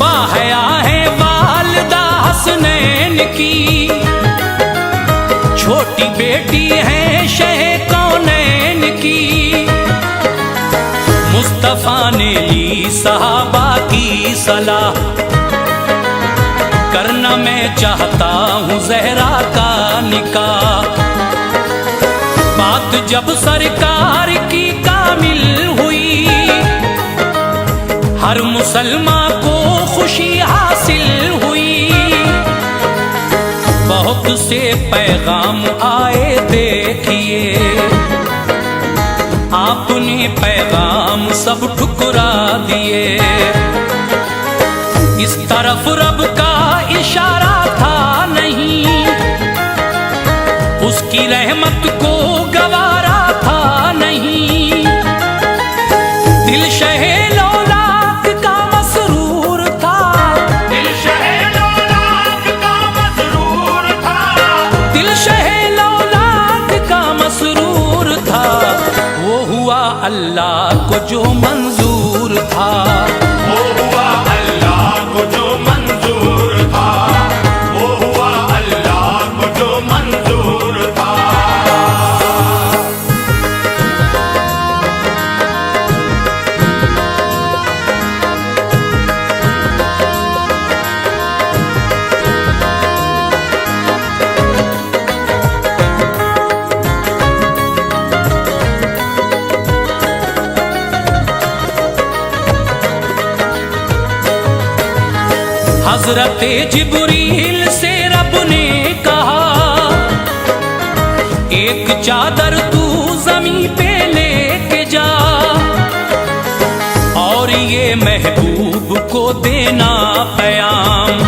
बाहया है वालिदा हसनैन की, छोटी बेटी है शह कौनैन की, मुस्तफा ने ली सहाबा की सलाह, करना मैं चाहता हूँ ज़हरा का निकाह, बात जब सरकार की कामिल हुई, हर मुसलमान को खुशी हासिल हुई, बहुत से पैगाम आए देखिए, आपने पैगाम सब ठुकरा दिए, इस तरफ रब का इशारा था नहीं, उसकी रहमत को गवारा था नहीं, दिल शहे लौलाक का मसरूर था,
दिल शहे लौलाक का मसरूर था,
दिल शहे लौलाक का मसरूर था, वो हुआ अल्लाह को जो मंजूर था,
वो हुआ अल्लाह को जो मंजूर था, वो हुआ अल्लाह को जो मंजूर था।
हज़रत जिब्रील से रब ने कहा, एक चादर तू जमी पे लेके जा और ये महबूब को देना पयाम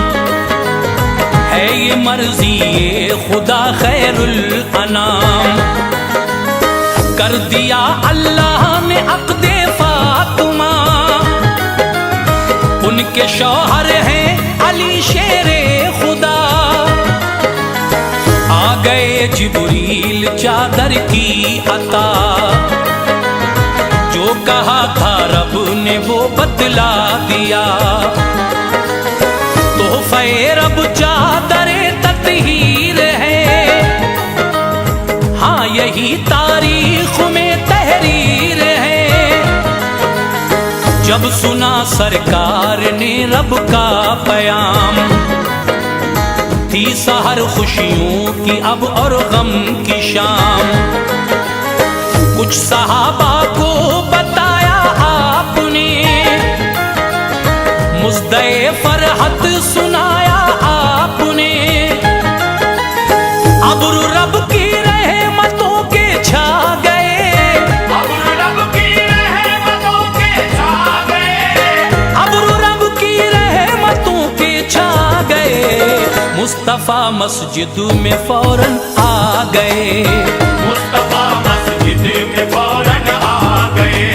है ये मर्जी ये खुदा खैरुल अनाम। कर दिया अल्लाह ने अक़्दे फातिमा, उनके शौहर हैं अली शेरे खुदा। आ गए जिब्रील चादर की अता, जो कहा था रब ने वो बतला दिया। तोहफ़े रब चादरे तत्हीर है, हाँ यही तारीख में तहरीर है। जब सुना सरकार ने रब का पयाम, थी सहर खुशियों की अब और गम की शाम। कुछ सहाबा को बताया आपने, मुज़्दे फरहत सुनाया आपने। अब्र रब की रहमतों के छा गए,
अब्र रब की रहमतों के छा गए,
अब्र रब की रहमतों के छा गए। मुस्तफा मस्जिद में फौरन आ गए,
मुस्तफा मस्जिद में फौरन आ गए,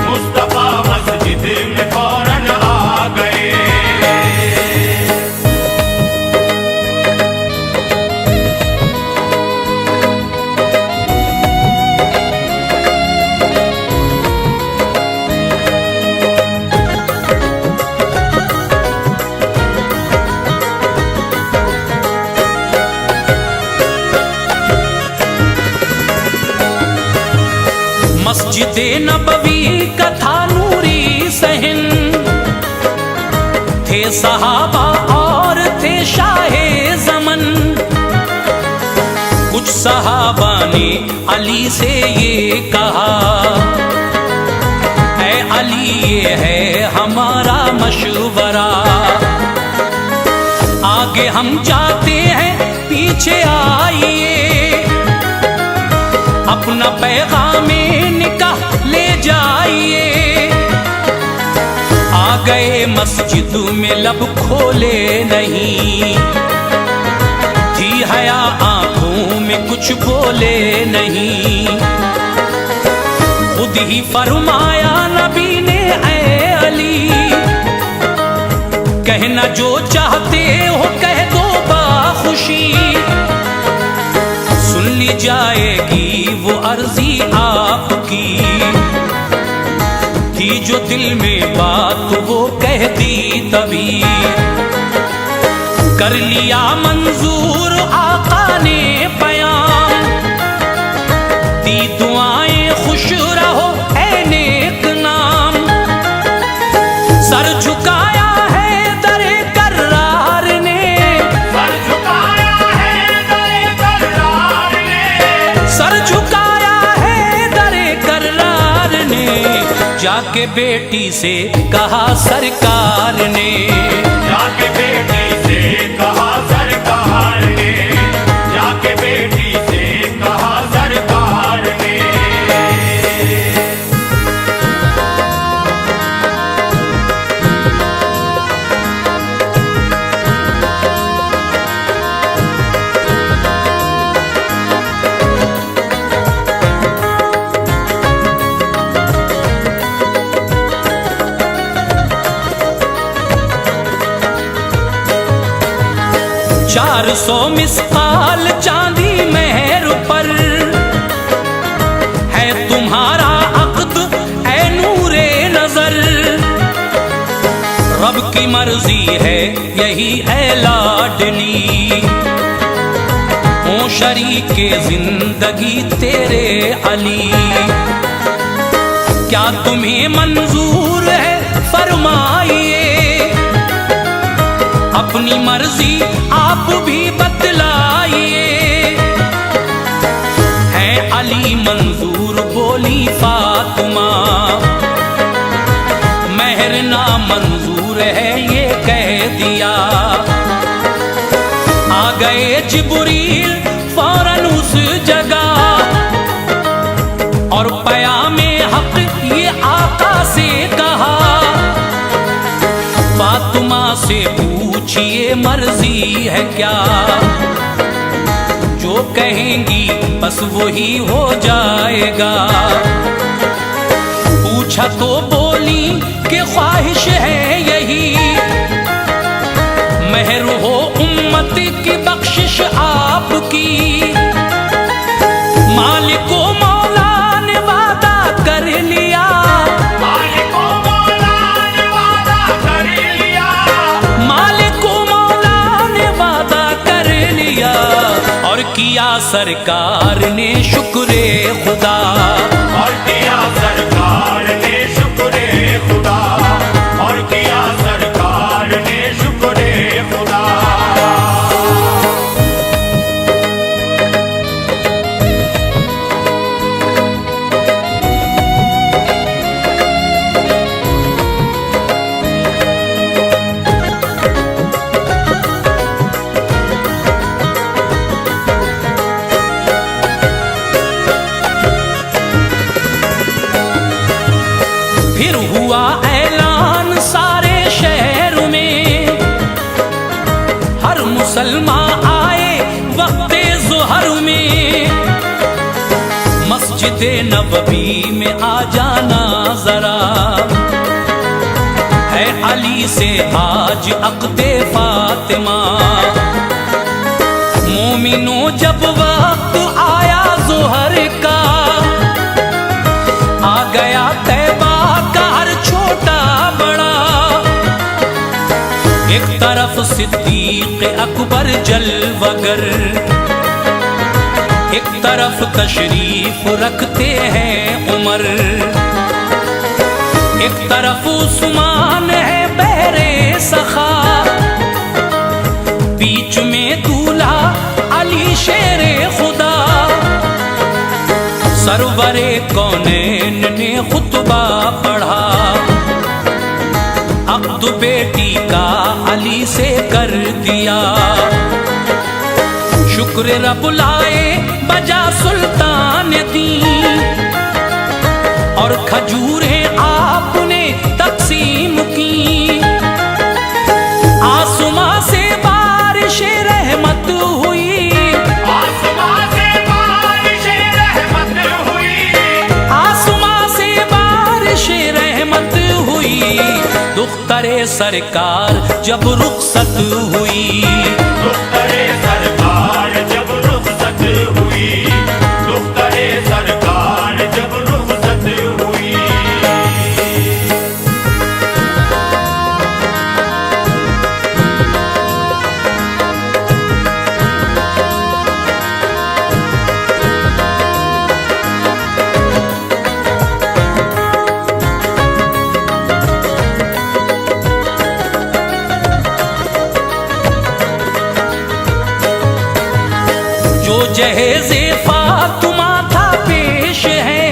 मुस्तफा मस्जिद में फौरन आ गए।
मस्जिदे नबवी का था नूरी सहन, थे सहाबा और थे शाहे ज़मन। कुछ सहाबा ने अली से ये कहा, ऐ अली ये है हमारा मशवरा, आगे हम जाते हैं पीछे आइए। अपना पैगामे निकाह ले जाइए। आ गए मस्जिद में लब खोले नहीं, थी हया आंखों में कुछ बोले नहीं। खुद ही फरमाया नबी ने, ऐ अली कहना जो चाहते हो कह दो बाखुशी। सुन ली जाएगी वो अर्जी आपकी, थी जो दिल में बात वो कह दी तभी। कर लिया मंजूर आका ने पयाम, दी दुआएं खुश रहो ऐ नेक नाम। सर झुकाया है दरे कर्रार ने,
सर झुकाया है दरे कर्रार ने,
सर झुकाया है दरे कर्रार ने। जाके बेटी से कहा सरकार ने,
जाके बेटी से कहा सरकार ने, जाके बेटी से कहा सरकार ने।
चार 400 मिस्काल चांदी मेहर पर है तुम्हारा अक़्द ऐ नूरे नजर। रब की मर्जी है यही ऐ लाडली, हो शरीके जिंदगी तेरे अली। क्या तुम्हें मंजूर है फरमाइए, अपनी मर्जी आप भी बतलाइए। है अली मंजूर बोली फातिमा, महर ना मंजूर है ये कह दिया। आ गए जिब्रील फौरन उस जगह, से पूछिए मर्जी है क्या, जो कहेंगी बस वही हो जाएगा। पूछा तो बोली कि ख्वाहिश है यही, मेहर हो उम्मत की बख्शिश आपकी। मालिको मौला ने वादा कर लिया,
मालिको मौला ने वादा कर लिया,
मालिको मौला ने वादा कर लिया। और किया सरकार ने शुक्रे खुदा,
और किया सरकार ने शुक्रे खुदा, और किया सरकार ने शुक्रे खुदा।
फिर हुआ ऐलान सारे शहर में, हर मुसलमान आए वक्ते ज़ुहर में। मस्जिद नबवी में आ जाना जरा, है अली से आज अक़्दे फातिमा। मोमिनो जब वक्त आया ज़ुहर का, आ गया तैबा का हर छोटा बड़ा। एक तरफ सिद्दीक अकबर जलवगर, एक तरफ तशरीफ रखते हैं उमर। एक तरफ उस्मान है बहरे सखा, बीच में दूल्हा अली शेरे खुदा। सरवरे कौनैन ने खुतबा पढ़ा, अब्द बेटी का अली से कर दिया। शुक्र रब लाए बजा सुल्तान दी, और खजूरें आपने तकसीम की। आसमां से बारिश रहमत हुई,
आसमां से बारिश रहमत हुई,
आसमां से बारिश रहमत हुई। दुख्तरे सरकार जब रुखसत हुई,
दुख्तरे सरकार जब रुखसत हुई, दुख्तरे सरकार जब रुखसत हुई।
जो जहेज़े फातिमा था पेश है।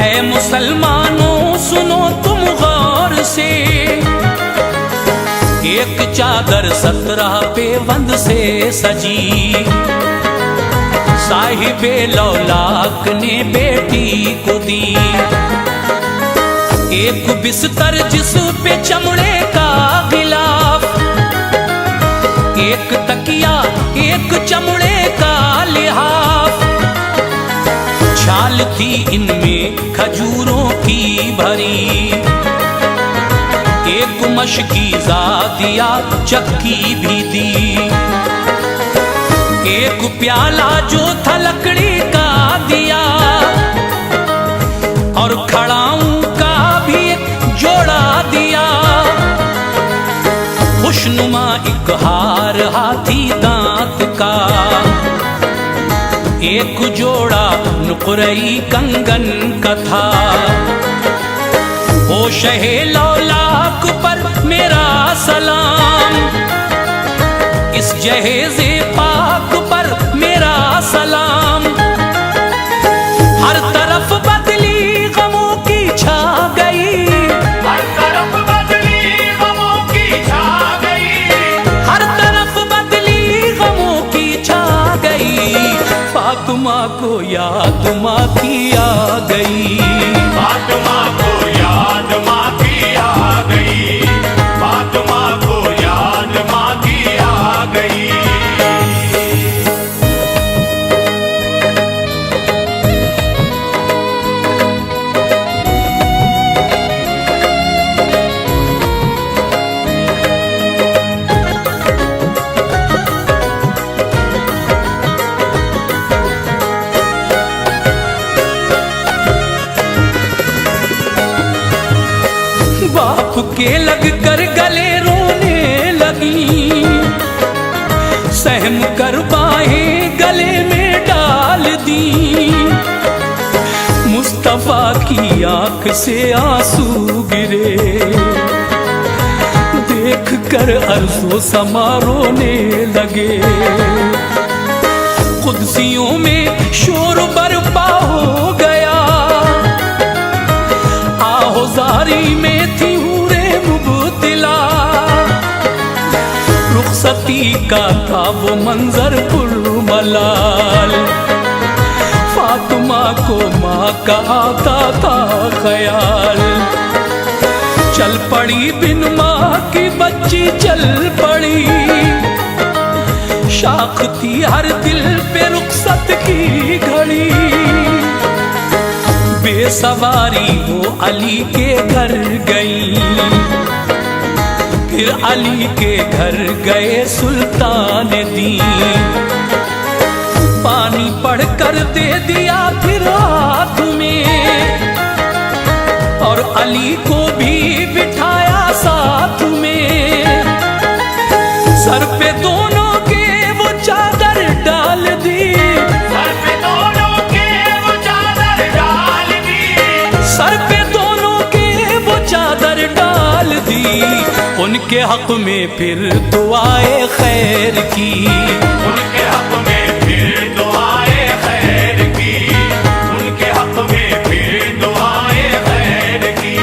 ऐ मुसलमानों सुनो तुम गौर से, एक चादर 17 पेवंद से सजी। साहिबे लौलाक ने बेटी को दी, एक बिस्तर जिस पे चमड़े का गिलाफ। एक तकिया एक चमड़े का लिहाफ, छाल थी इनमें खजूरों की भरी। एक मशकीज़ा दिया चक्की भी दी, एक प्याला जो था लकड़ी का दिया। और खड़ाऊं का भी एक जोड़ा दिया, खुशनुमा एक हार हाथी दांत का। एक जोड़ा नुक़रई कंगन का था। ओ शहे लौलाक पर मेरा सलाम, इस जहेज़े पाक पर मेरा सलाम। हर तरफ बदली गमों की छा गई,
हर तरफ बदली गमों की छा गई,
हर तरफ बदली गमों की छा गई। फातिमा को याद माँ की आ गई,
फातिमा को याद माँ की आ गई,
लग कर गले रोने लगी, सहम कर बाहें गले में डाल दी। मुस्तफा की आंख से आंसू गिरे, देख कर अर्ज़ो समा रोने लगे। कुदसियों में शोर बरपा हो गया, आहोजारी में थी हूरे मुबतिला। रुखसती का था वो मंजर पुरमलाल, फातिमा को माँ का आता था ख्याल। चल पड़ी बिन माँ की बच्ची चल पड़ी, शाख थी हर दिल पे रुखसत की घड़ी। बेसवारी वो अली के घर गई, फिर अली के घर गए सुल्तान दी। पानी पढ़कर दे दिया फिर हाथ में, और अली को भी बिठाया साथ में। सर पे दोनों के वो चादर डाल दी,
सर पे दोनों के वो चादर डाल दी,
सर पे दोनों के वो चादर डाल दी। उनके हक में फिर दुआए खैर की,
उनके हक में फिर दुआए खैर की, उनके हक में फिर दुआए खैर की।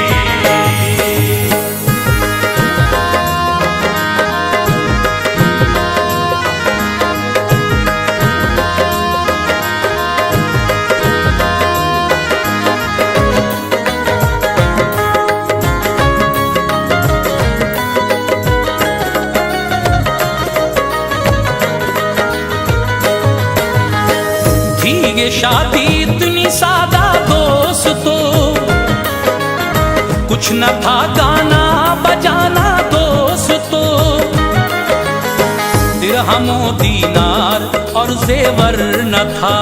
ये शादी इतनी सादा दोस्तों, कुछ न था गाना बजाना दोस्तों। दिरहमो दीनार और जेवर न था,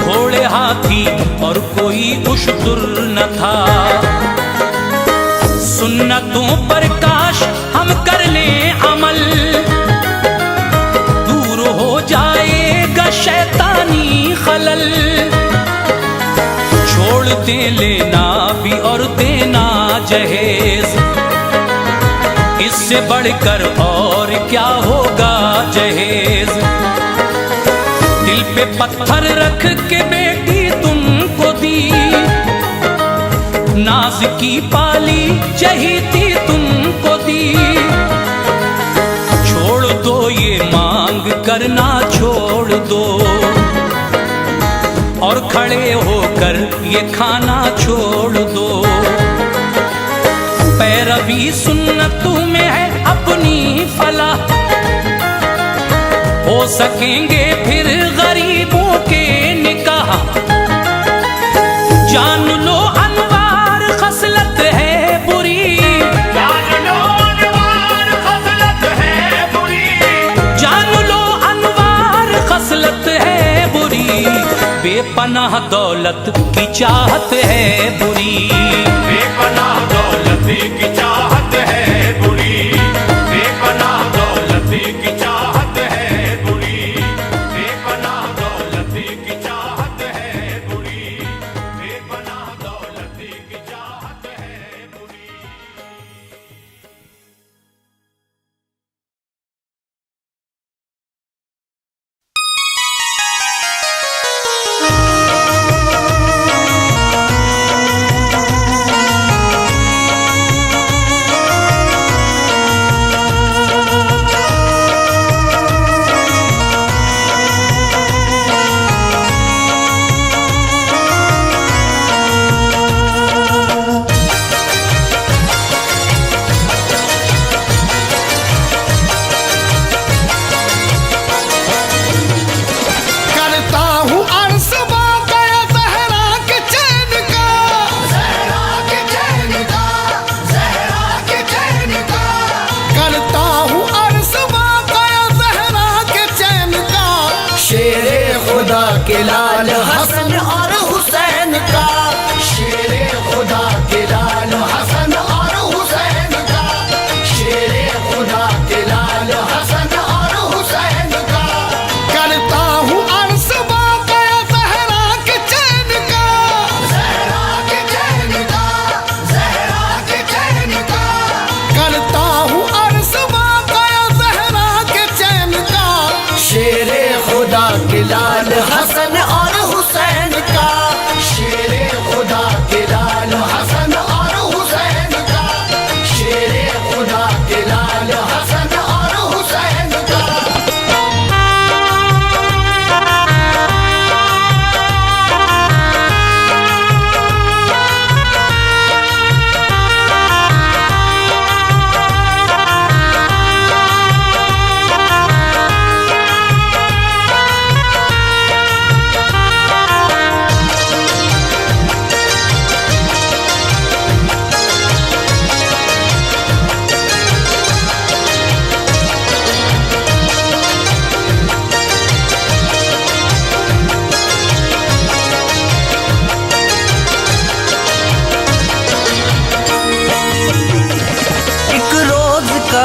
घोड़े हाथी और कोई उश्तुर न था। सुन्नतों पर काश हम कर लें अमल, दूर हो जाएगा शैतानी खलल। छोड़ दे लेना भी और देना जहेज, इससे बढ़कर और क्या होगा जहेज। दिल पे पत्थर रख के बेटी तुमको दी, नाज की पाली चहीती तुमको दी। छोड़ दो ये मांग करना छोड़ दो, और खड़े होकर ये खाना छोड़ दो। पैरवी सुन्नतों में है अपनी फलाह, हो सकेंगे फिर गरीबों के निकाह। जान लो अनवार खसलत है बुरी,
जान लो अनवार खसलत है बुरी,
जान लो अनवार खसलत है बुरी। बेपनाह दौलत की चाहत है बुरी,
बेपनाह दौलत की चाहत है बुरी, बेपनाह दौलत की चाहत है बुरी, बेपनाह दौलत की चाहत है बुरी, बेपनाह दौलत की चाहत है बुरी।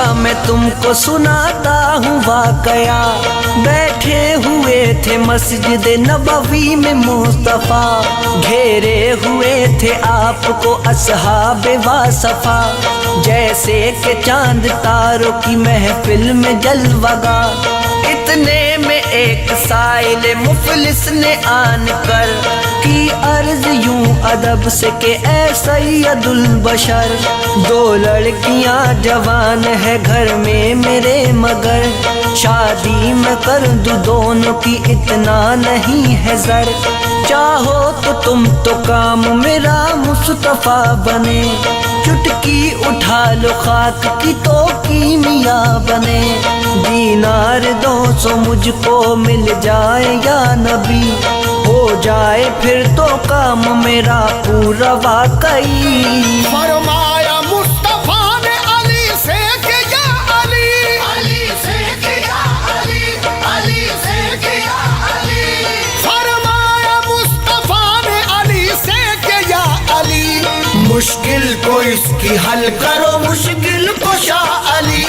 का मैं तुमको सुनाता हूँ वाकया। बैठे हुए थे मस्जिद नबवी में मुस्तफा, घेरे हुए थे आपको असहाबे वासफा। जैसे के चांद तारों की महफिल में जलवगा, इतने में एक साइल मुफलिस ने आन कर की अर्ज यूं अदब से के ऐ सैयदुल बशर। दो लड़कियां जवान है घर में मेरे, मगर शादी मैं कर दूं दोनों की इतना नहीं है जर। चाहो तो तुम तो काम मेरा मुस्तफा बने, चुटकी उठा लो खाक की तो कीमिया बने। दीनार 200 मुझको मिल जाए या नबी, हो जाए फिर तो काम मेरा पूरा वाकई।
फरमाया मुस्तफा ने अली से कि या अली, अली से कि या अली, अली से कि या अली। फरमाया मुस्तफा ने अली से कि या अली, मुश्किल को इसकी हल करो मुश्किल को शाह अली।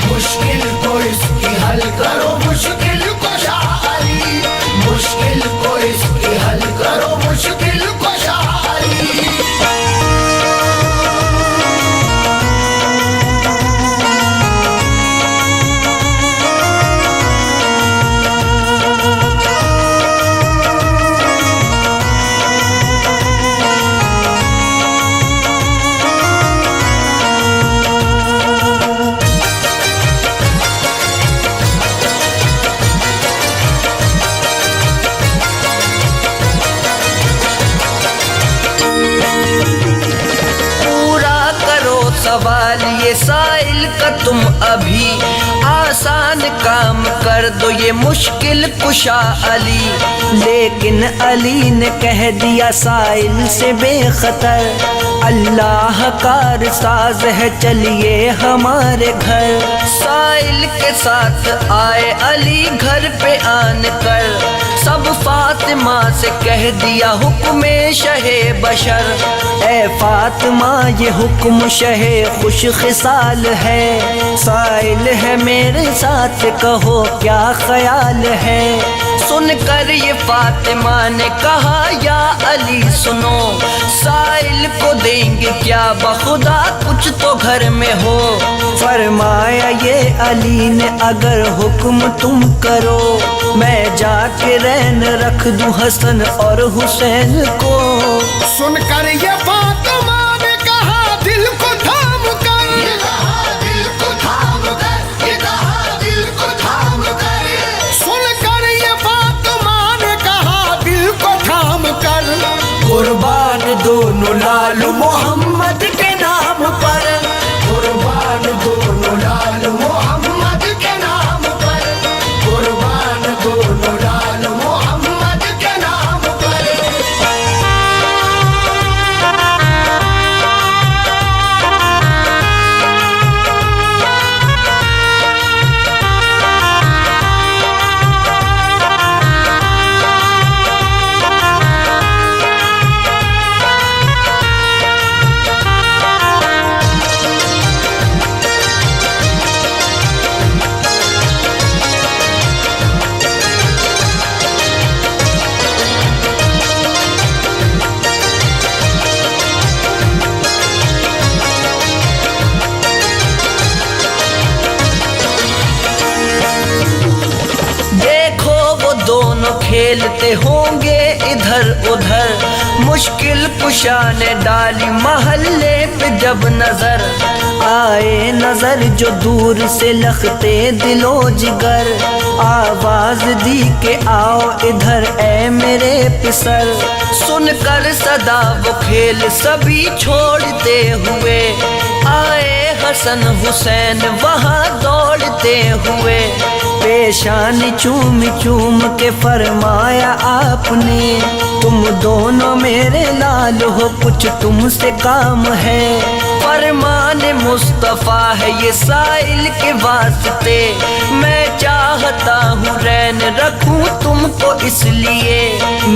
मुश्किल को इसकी हल करो मुश्किल को शाह अली। मुश्किल को इसकी हल करो मुश्किल को शाह अली।
सवाल ये साइल का तुम अभी, आसान काम कर दो ये मुश्किल कुशा अली। लेकिन अली ने कह दिया साइल से बेखतर, अल्लाह कार साज है चलिए हमारे घर। साइल के साथ आए अली घर पे आन कर, सब फातिमा से कह दिया हुक्म शहे बशर। ए फातिमा ये हुक्म शहे खुश खिसाल है, साइल है मेरे साथ कहो क्या ख्याल है। सुनकर ये फातिमा ने कहा या अली सुनो, साइल को देंगे क्या बखुदा कुछ तो घर में हो। फरमाया ये अली ने अगर हुक्म तुम करो, मैं जाके रैन रख दूं हसन और हुसैन को।
सुनकर ये फातिमा ने कहा दिल को थाम कर, ये कहा दिल को थाम कर, ये कहा दिल को थाम कर। सुनकर ये फातिमा ने कहा दिल को थाम कर,
कुर्बान दोनों लाल मोहम्मद के नाम पर।
कुर्बान दोनों लाल मोहम्मद के नाम पर। कुर्बान दोनों लाल मोहम्मद के नाम पर।
दोनों खेलते होंगे इधर उधर, मुश्किल कुशा ने डाली महल्ले पे जब नजर। आए नजर जो दूर से लखते दिलो जिगर, आवाज दी के आओ इधर ए मेरे पिसर। सुनकर सदा वो खेल सभी छोड़ते हुए, आए हसन हुसैन वहाँ दौड़ते हुए। पेशानी चूम चूम के फरमाया आपने, तुम दोनों मेरे लाल हो कुछ तुमसे काम है। फरमान मुस्तफा है ये साइल के वास्ते, मैं चाहता हूँ रैन रखूं तुमको इसलिए,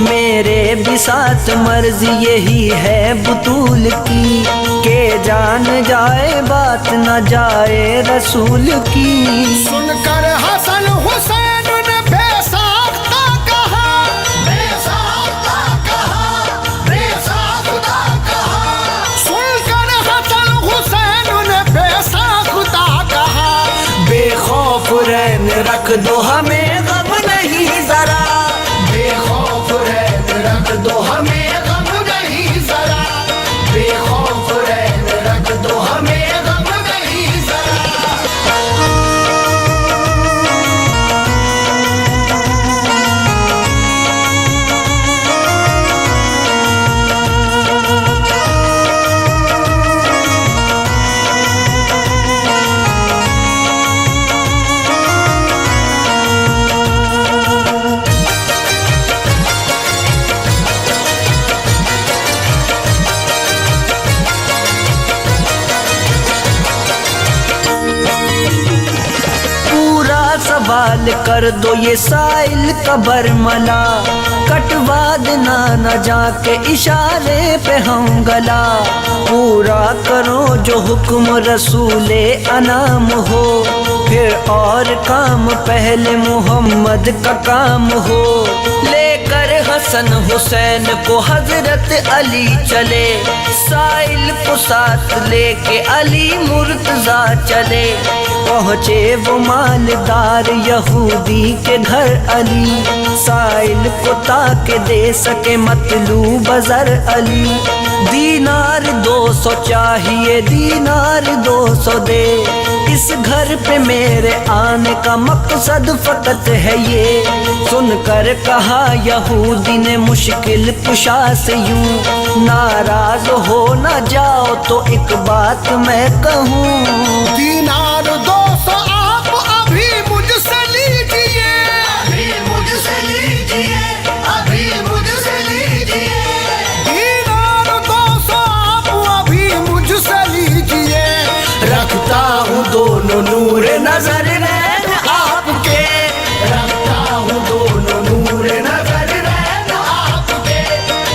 मेरे भी साथ मर्जी यही है बुतूल की, के जान जाए बात न जाए रसूल की।
सुनकर हसन हुसैन ने बेसाख्ता कहा, बेसाख्ता कहा, बेसाख्ता कहा। सुनकर हसन हुसैन ने बेसाख्ता कहा,
बेखौफ रैन रख दो हमें गम नहीं जरा,
बेखौफ रैन रख दो हमें गम नहीं जरा, बेखौफ रैन रख दो हमें गम नहीं जरा।
सवाल कर दो ये साइल का बरमला, कटवा देना न जाके इशारे पे हम गला, पूरा करो जो हुक्म रसूले अनाम हो, फिर और काम पहले मोहम्मद का काम हो। लेकर हसन हुसैन को हजरत अली चले, साइल को साथ लेके अली मुर्तजा चले, पहुँचे वो मालदार यहूदी के घर अली, साइल को ताके दे सके मतलूब अज़र अली, दीनार 200 चाहिए दीनार 200 दे, इस घर पे मेरे आने का मकसद फकत है ये। सुनकर कहा यहूदी ने मुश्किल कुशा से यूं, नाराज हो ना जाओ तो एक बात मैं कहूँ,
दीनार 200 आप अभी मुझसे लीजिए, अभी मुझसे लीजिए, अभी मुझसे लीजिए, दीनार 200 आप अभी मुझसे लीजिए,
रखता हूँ दोनों नूर नजर नैन आपके,
रखता हूँ दोनों नूर नजर नैन आपके,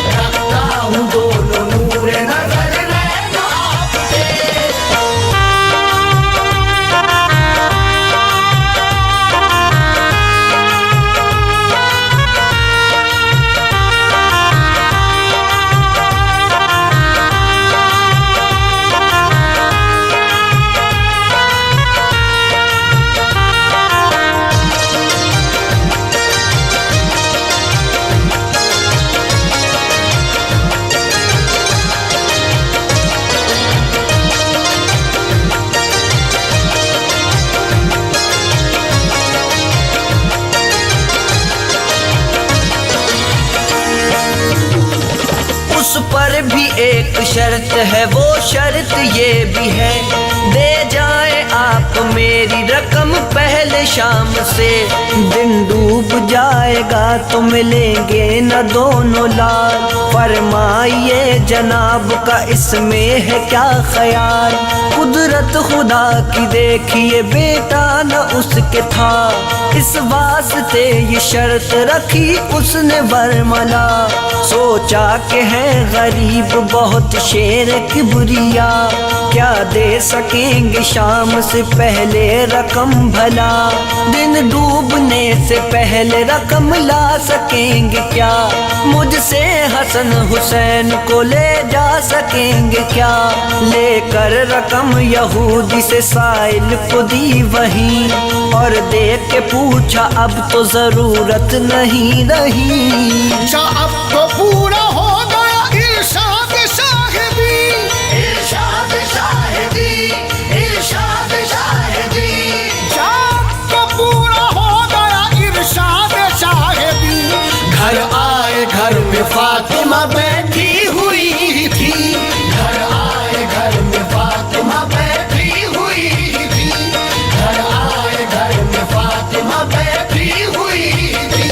रखता हूँ दोनों नूर नजर नैन आपके।
उस पर भी एक शर्त है, वो शर्त ये भी है, दे जाए आप मेरी रकम पहले शाम से, दिन डूब जाएगा तो मिलेंगे न दोनों लाल, फरमाइए जनाब का इसमें है क्या ख्याल, कुदरत खुदा की देखिए बेटा न उसके था, इस वास्ते ये शर्त रखी उसने बरमला, सोचा के है गरीब बहुत शेर किबरिया, क्या दे सकेंगे शाम से पहले रकम भला, दिन डूबने से पहले रकम ला सकेंगे क्या, मुझसे हसन हुसैन को ले जा सकेंगे क्या, लेकर रकम यहूदी से साइल को दी वहीं, और देख के पूछा अब तो जरूरत नहीं रही,
अब तो पूरा हो गया इरशाद शाहिदी, इरशाद शाहिदी, इरशाद शाहिदी, अब तो पूरा हो गया इरशाद शाहिदी। घर आए घर में फातिमा बैठी हुई थी, घर आए घर में फातिमा बैठी हुई थी, घर आए घर में फातिमा बैठी हुई थी।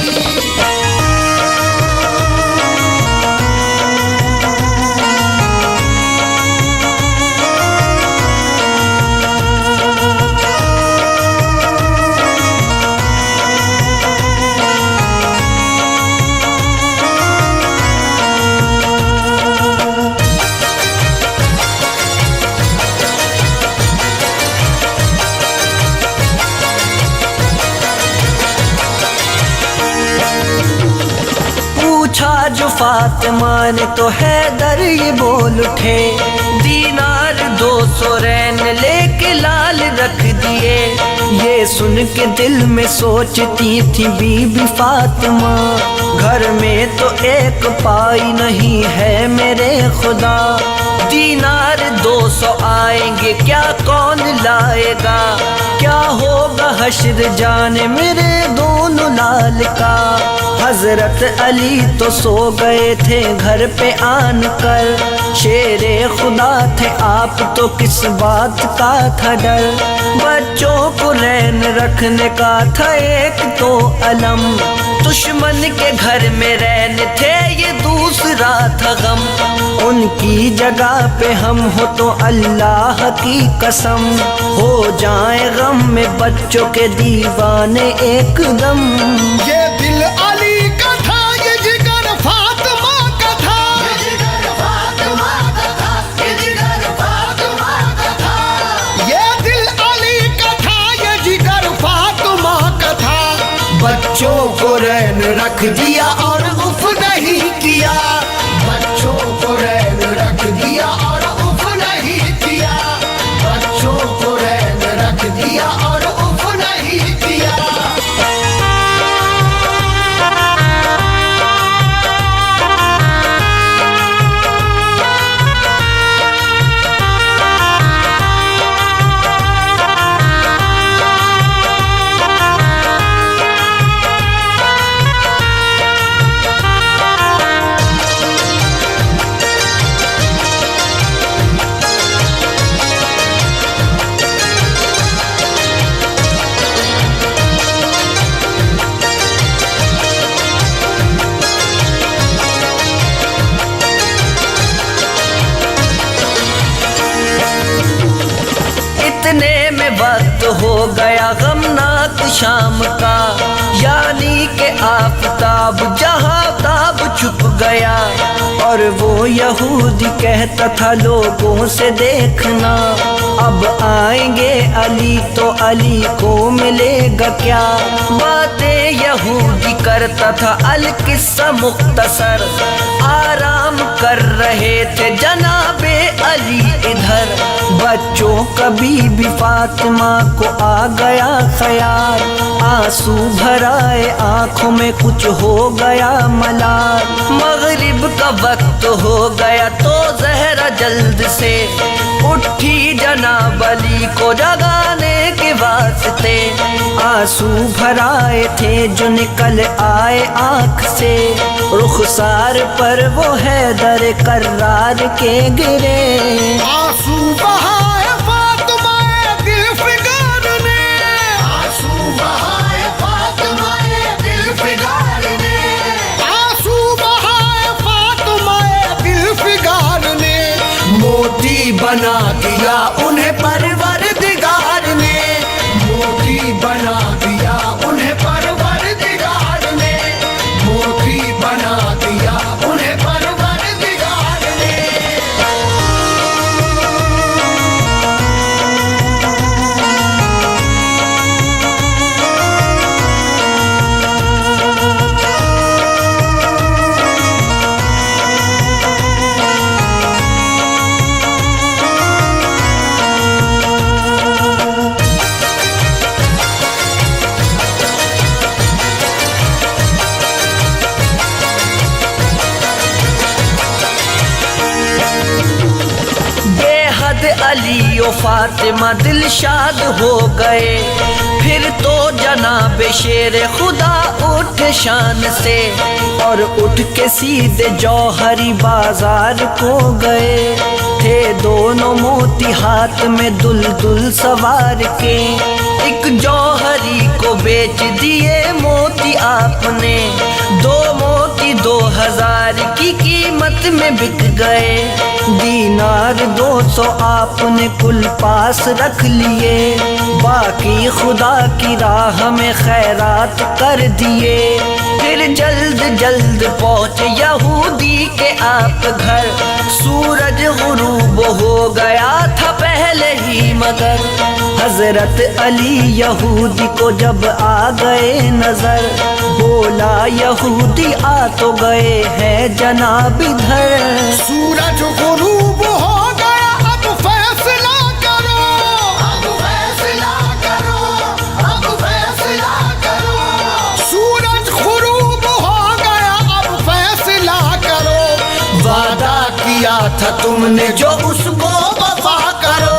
फातिमा ने तो हैदर ये बोल उठे, दीनार 200 रैन लेके लाल रख दिए। ये सुन के दिल में सोचती थी बीबी फातिमा, घर में तो एक पाई नहीं है मेरे खुदा। दीनार 200 आएंगे क्या कौन लाएगा, क्या होगा हश्र जाने मेरे दोनों लाल का। हजरत अली तो सो गए थे घर पे आन कर, शेरे खुदा थे आप तो किस बात का था डर। बच्चों को रैन रखने का था एक तो अलम, दुश्मन के घर में रैन थे ये दूसरा था गम। उनकी जगह पे हम हो तो अल्लाह की कसम, हो जाए गम में बच्चों के दीवाने एकदम।
ये दिल अली का था, ये जिगर फातिमा का था, ये जिगर फातिमा का था, ये जिगर फातिमा का था। ये दिल अली का था, ये जिगर फातिमा का था। बच्चों को रैन रख दिया और उफ नहीं किया, बच्चों को रैन रख दिया और उफ नहीं किया, बच्चों को रैन रख दिया और उफ नहीं किया।
इतने में वक्त हो गया गमनाक शाम का, यानी के आफताब जहाँ ताब छुप गया। और वो यहूदी कहता था लोगों से देखना, अब आएंगे अली तो अली को मिलेगा क्या। बातें यहूदी करता था अल किस्सा मुख्तसर, आराम कर रहे थे जनाबे अली इधर। बच्चों कभी भी फातिमा को आ गया ख्याल, आंसू भराए आंखों में कुछ हो गया मलाल। मगरिब का वक्त हो गया तो जहरा जल्द से उठी जनाब अली को जगाने के वास्ते। आंसू भराए थे जो निकल आए आँख से, रुखसार पर वो हैदर कर्रार के गिरे।
आंसू बहाए फातिमा दिल फिगार ने, आंसू बहाए फातिमा दिल फिगार ने, आंसू बहाए फातिमा दिल फिगार ने। मोती बना दिया उन्हें परवरदिगार ने, मोती बना दिया उन्हें परवरदिगार ने, मोती बना दिया उन्हें परवरदिगार ने।
अली ओ फातिमा दिलशाद हो गए, फिर तो जनाब शेर खुदा उठ शान से, और उठ के सीधे जौहरी बाजार को गए। थे दोनों मोती हाथ में दुलदुल सवार के, एक जौहरी को बेच दिए मोती आपने। 2 मोती 2000 की कीमत में बिक गए, दीनार 200 आपने कुल पास रख लिए। बाकी खुदा की राह में खैरात कर दिए। फिर जल्द जल्द पहुँचे यहूदी के आप घर, सूरज गुरूब हो गया था पहले ही मगर। हजरत अली यहूदी को जब आ गए नजर, बोला यहूदी आ तो गए हैं जनाब इधर।
सूरज गुरूब हो गया, अब फैसला करो, अब फैसला करो, अब फैसला करो। सूरज गुरूब हो गया, अब फैसला करो। वादा किया था तुमने जो उसको वफा करो,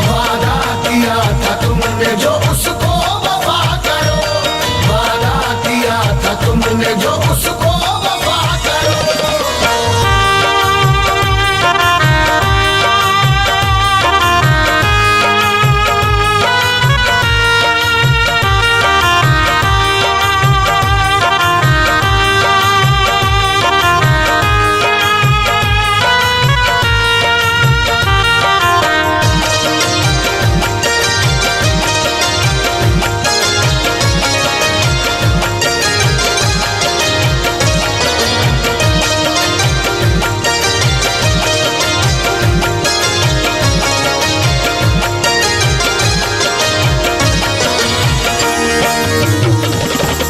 वादा किया था तुमने जो उसको वफा करो, वादा किया था तुमने जो उसको वफा करो।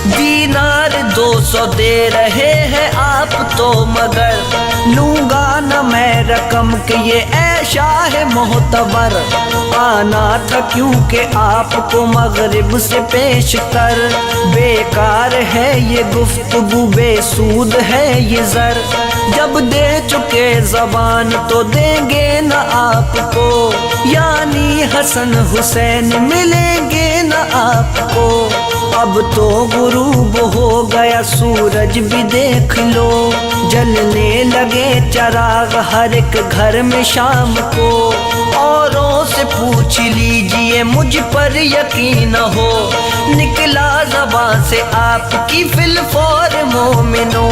दीनार 200 दे रहे हैं आप तो, मगर लूंगा न मैं रकम के ये ऐशा है मोहतबर। आना था क्योंकि आपको मगरिब से पेश कर, बेकार है ये गुफ्तगू बेसूद है ये जर। जब दे चुके जबान तो देंगे न आपको, यानी हसन हुसैन मिलेंगे न आपको। अब तो गुरूब हो गया सूरज भी देख लो, जलने लगे चराग हर एक घर में शाम को। औरों से पूछ लीजिए मुझ पर यकीन हो, निकला ज़बान से आपकी फिलफौर मोमिनो।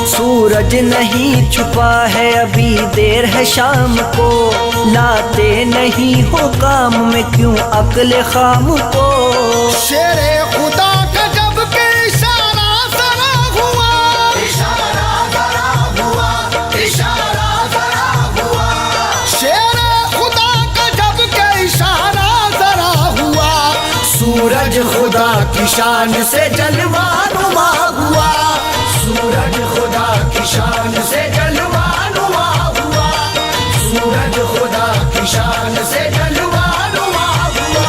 सूरज नहीं छुपा है अभी देर है शाम को, लाते नहीं हो काम में क्यों अक्ल खाम को।
शेरे खुदा का जब के इशारा जरा हुआ, इशारा जरा हुआ, इशारा जरा हुआ। शेरे खुदा का जब के इशारा जरा हुआ, सूरज खुदा की शान से जलवा नुमा हुआ, सूरज खुदा की शान से जलवा नुमा हुआ, सूरज खुदा की शान से जलवा नुमा हुआ।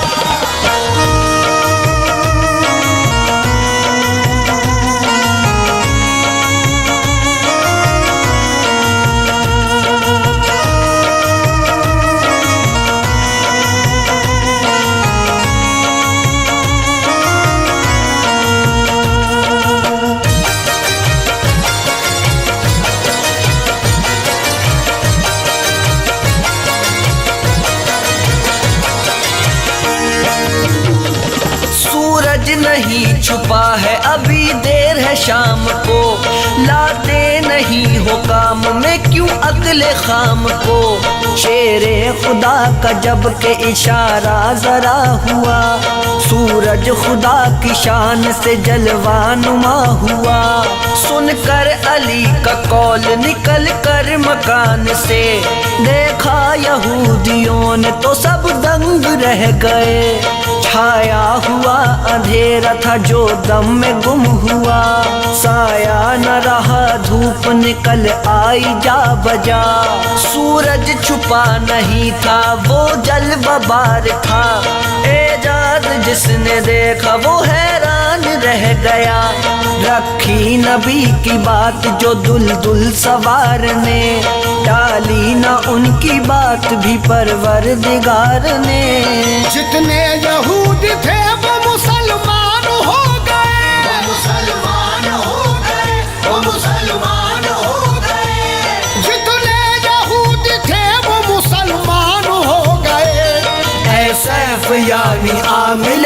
सूरज नहीं छुपा है अभी देर है शाम को, लाते नहीं हो काम में क्यों अक्ल खाम को। शेरे खुदा का जब के इशारा जरा हुआ, सूरज खुदा की शान से जलवा नुमा हुआ। सुनकर अली का कौल निकल कर मकान से, देखा यहूदियों ने तो सब दंग रह गए। छाया हुआ अंधेरा था जो दम में गुम हुआ, साया न रहा धूप निकल आई जा बजा। सूरज छुपा नहीं था वो जलवाबार था, एजाज जिसने देखा वो हैरान रह गया। रखी नबी की बात जो दुलदुल सवार ने, टाली न उनकी बात भी परवरदिगार ने।
जितने यहूदी थे वो मुसलमान हो गए, वो मुसलमान हो गए, वो मुसलमान हो गए। जितने यहूदी थे वो मुसलमान हो गए। ऐ सैफ यानी आमिल